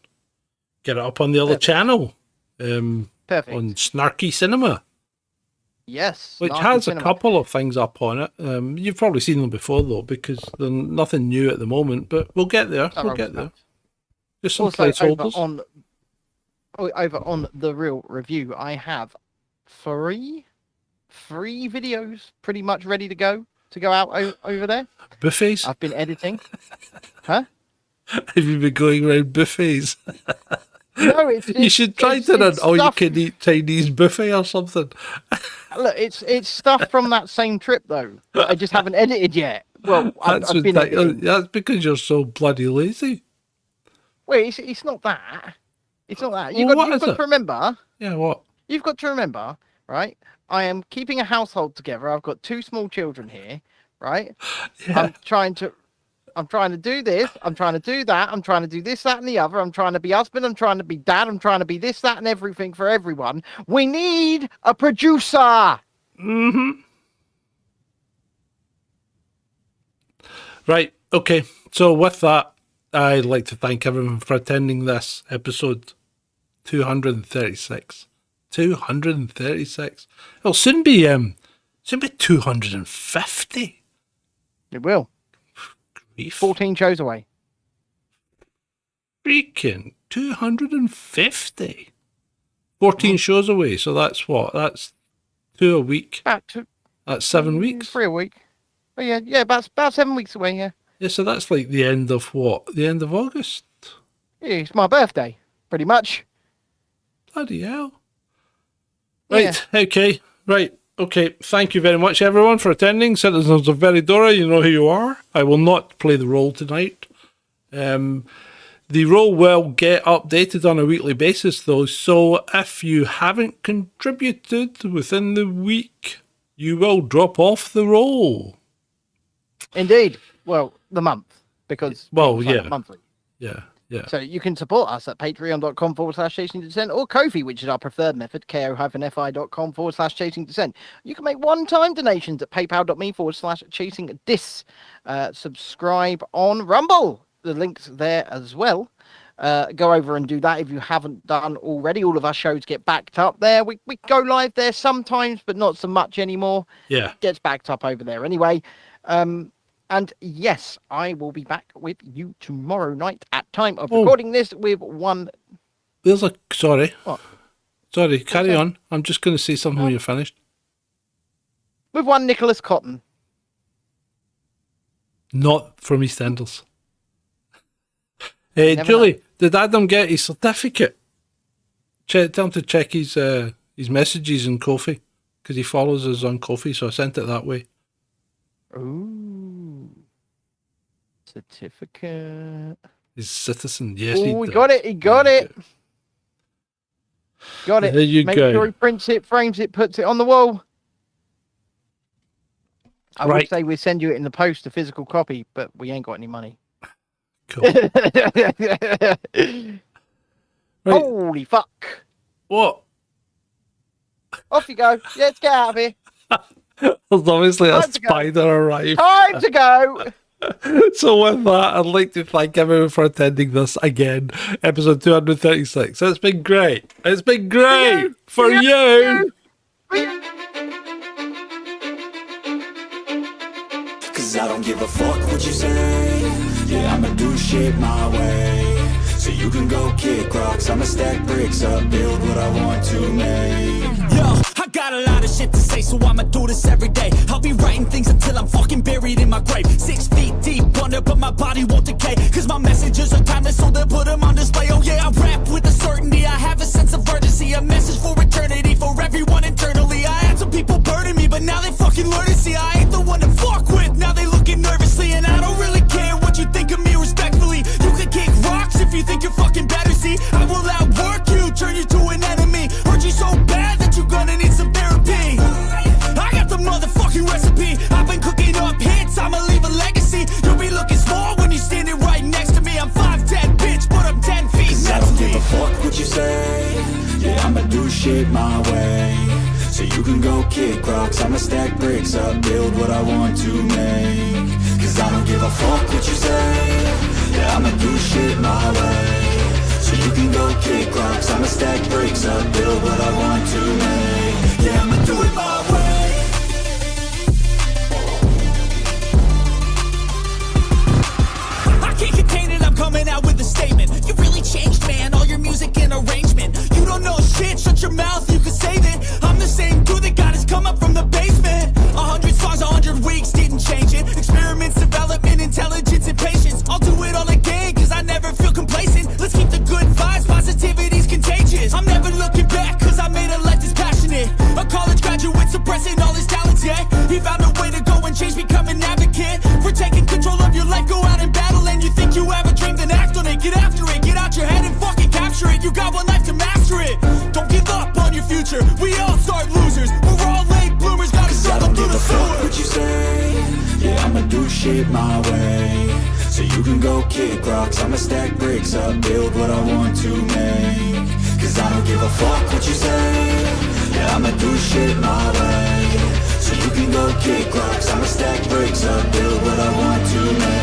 get it up on the other channel. Perfect. On Snarky Cinema. Yes. Which has a couple of things up on it. You've probably seen them before, though, because they're nothing new at the moment, but we'll get there. We'll get there. Just some placeholders. Over on The Real Review, I have three videos pretty much ready to go out over there. Buffets? I've been editing. Huh? Have you been going around buffets? No, you should try to an all-you-can-eat Chinese buffet or something. Look, it's stuff from that same trip, though. I just haven't edited yet. Well, I've been editing. That's because you're so bloody lazy. Wait, it's not that. It's not that. You've got to remember. Yeah, what? You've got to remember, right? I am keeping a household together. I've got 2 small children here, right? Yeah. I'm trying to do this. I'm trying to do that. I'm trying to do this, that, and the other. I'm trying to be husband. I'm trying to be dad. I'm trying to be this, that, and everything for everyone. We need a producer. Mm-hmm. Right. Okay. So with that, I'd like to thank everyone for attending this episode 236. 236. It'll soon be 250. It will. Grief. 14 shows away. Freaking 250. 14 shows away. So that's what? That's 2 a week. About 2. That's 7 weeks. 3 a week. Oh yeah, about 7 weeks away. Yeah. Yeah, so that's like the end of what? The end of August? Yeah, it's my birthday, pretty much. Bloody hell. Right, okay, right. Okay, thank you very much, everyone, for attending. Citizens of Veridora, you know who you are. I will not play the role tonight. The role will get updated on a weekly basis, though, so if you haven't contributed within the week, you will drop off the role. Indeed. Well, the month, because monthly. Yeah. So you can support us at patreon.com/chasing descent or Ko-fi, which is our preferred method, ko-fi.com/chasing descent. You can make one-time donations at paypal.me/chasing dis. Subscribe on Rumble. The link's there as well. Go over and do that if you haven't done already. All of our shows get backed up there. We go live there sometimes, but not so much anymore. Yeah. It gets backed up over there anyway. And yes, I will be back with you tomorrow night at time of recording this with one. There's a sorry. What? Sorry, carry on. I'm just going to say something when you're finished. With one Nicholas Cotton. Not from EastEnders. Julie, did Adam get his certificate? Tell him to check his messages in Ko-fi, because he follows us on Ko-fi, so I sent it that way. Ooh. Certificate. He's citizen, yes. Oh, he got it. He got it. Got it. There you Make go. sure he prints it, frames it, puts it on the wall. I would say we'd send you it in the post, a physical copy, but we ain't got any money. Cool. Right. Holy fuck. What? Off you go. Let's get out of here. There's obviously a spider arrived. Time to go. So with that, I'd like to thank everyone for attending this again, episode 236. It's been great. It's been great for you. Cause I don't give a fuck what you say. Yeah, I'ma do shit my way. So you can go kick rocks, I'ma stack bricks up, build what I want to make. Yo, I got a lot of shit to say, so I'ma do this every day. I'll be writing things until I'm fucking buried in my grave. 6 feet deep under, but my body won't decay. Cause my messages are timeless, so they'll put them on display. Oh yeah, I rap with a certainty, I have a sense of urgency. A message for eternity, for everyone internally. I had some people burning me, but now they fucking learn to see I ain't the one to fuck with. Now they looking nervously, and I don't really care what you think of me respectfully. You can kick rocks if you think you're fucking better, see. I will outwork you, turn you to an enemy. Hurt you so bad that you're gonna need some therapy. I got the motherfucking recipe. I've been cooking up hits, I'ma leave a legacy. You'll be looking small when you're standing right next to me. I'm 5'10", bitch, but I'm 10 feet. Cause I don't give a fuck what you say. Yeah, I'ma do shit my way. So you can go kick rocks, I'ma stack bricks up, build what I want to make. Cause I don't give a fuck what you say. Yeah, I'ma do shit my way. So you can go kick rocks, I'ma stack bricks up, build what I want to make. Yeah, I'ma do it my way. I can't contain it, I'm coming out with a statement. You really changed, man, all your music and arrangement. You don't know shit, shut your mouth, you can save it. I'm the same dude that got his come up from the basement. 100 songs, 100 weeks, didn't change it. Experiments, development, intelligence, and patience. I'll do it all again, cause I never feel complacent. Let's keep the good vibes, positivity's contagious. I'm never looking back, cause I made a life that's passionate. A college graduate suppressing all his talents, yeah. He found a way to go and change, become an advocate. For taking control of your life, go out and battle. And you think you have a dream, then act on it. Get after it, get out your head and fucking capture it. You got one life to master it. Don't give up on your future, we all start losers. We're all late bloomers, gotta struggle through the sewer. What you say, yeah, I'ma do shit my way. So you can go kick rocks, I'ma stack bricks up, build what I want to make. Cause I don't give a fuck what you say. Yeah, I'ma do shit my way. So you can go kick rocks, I'ma stack bricks up, build what I want to make.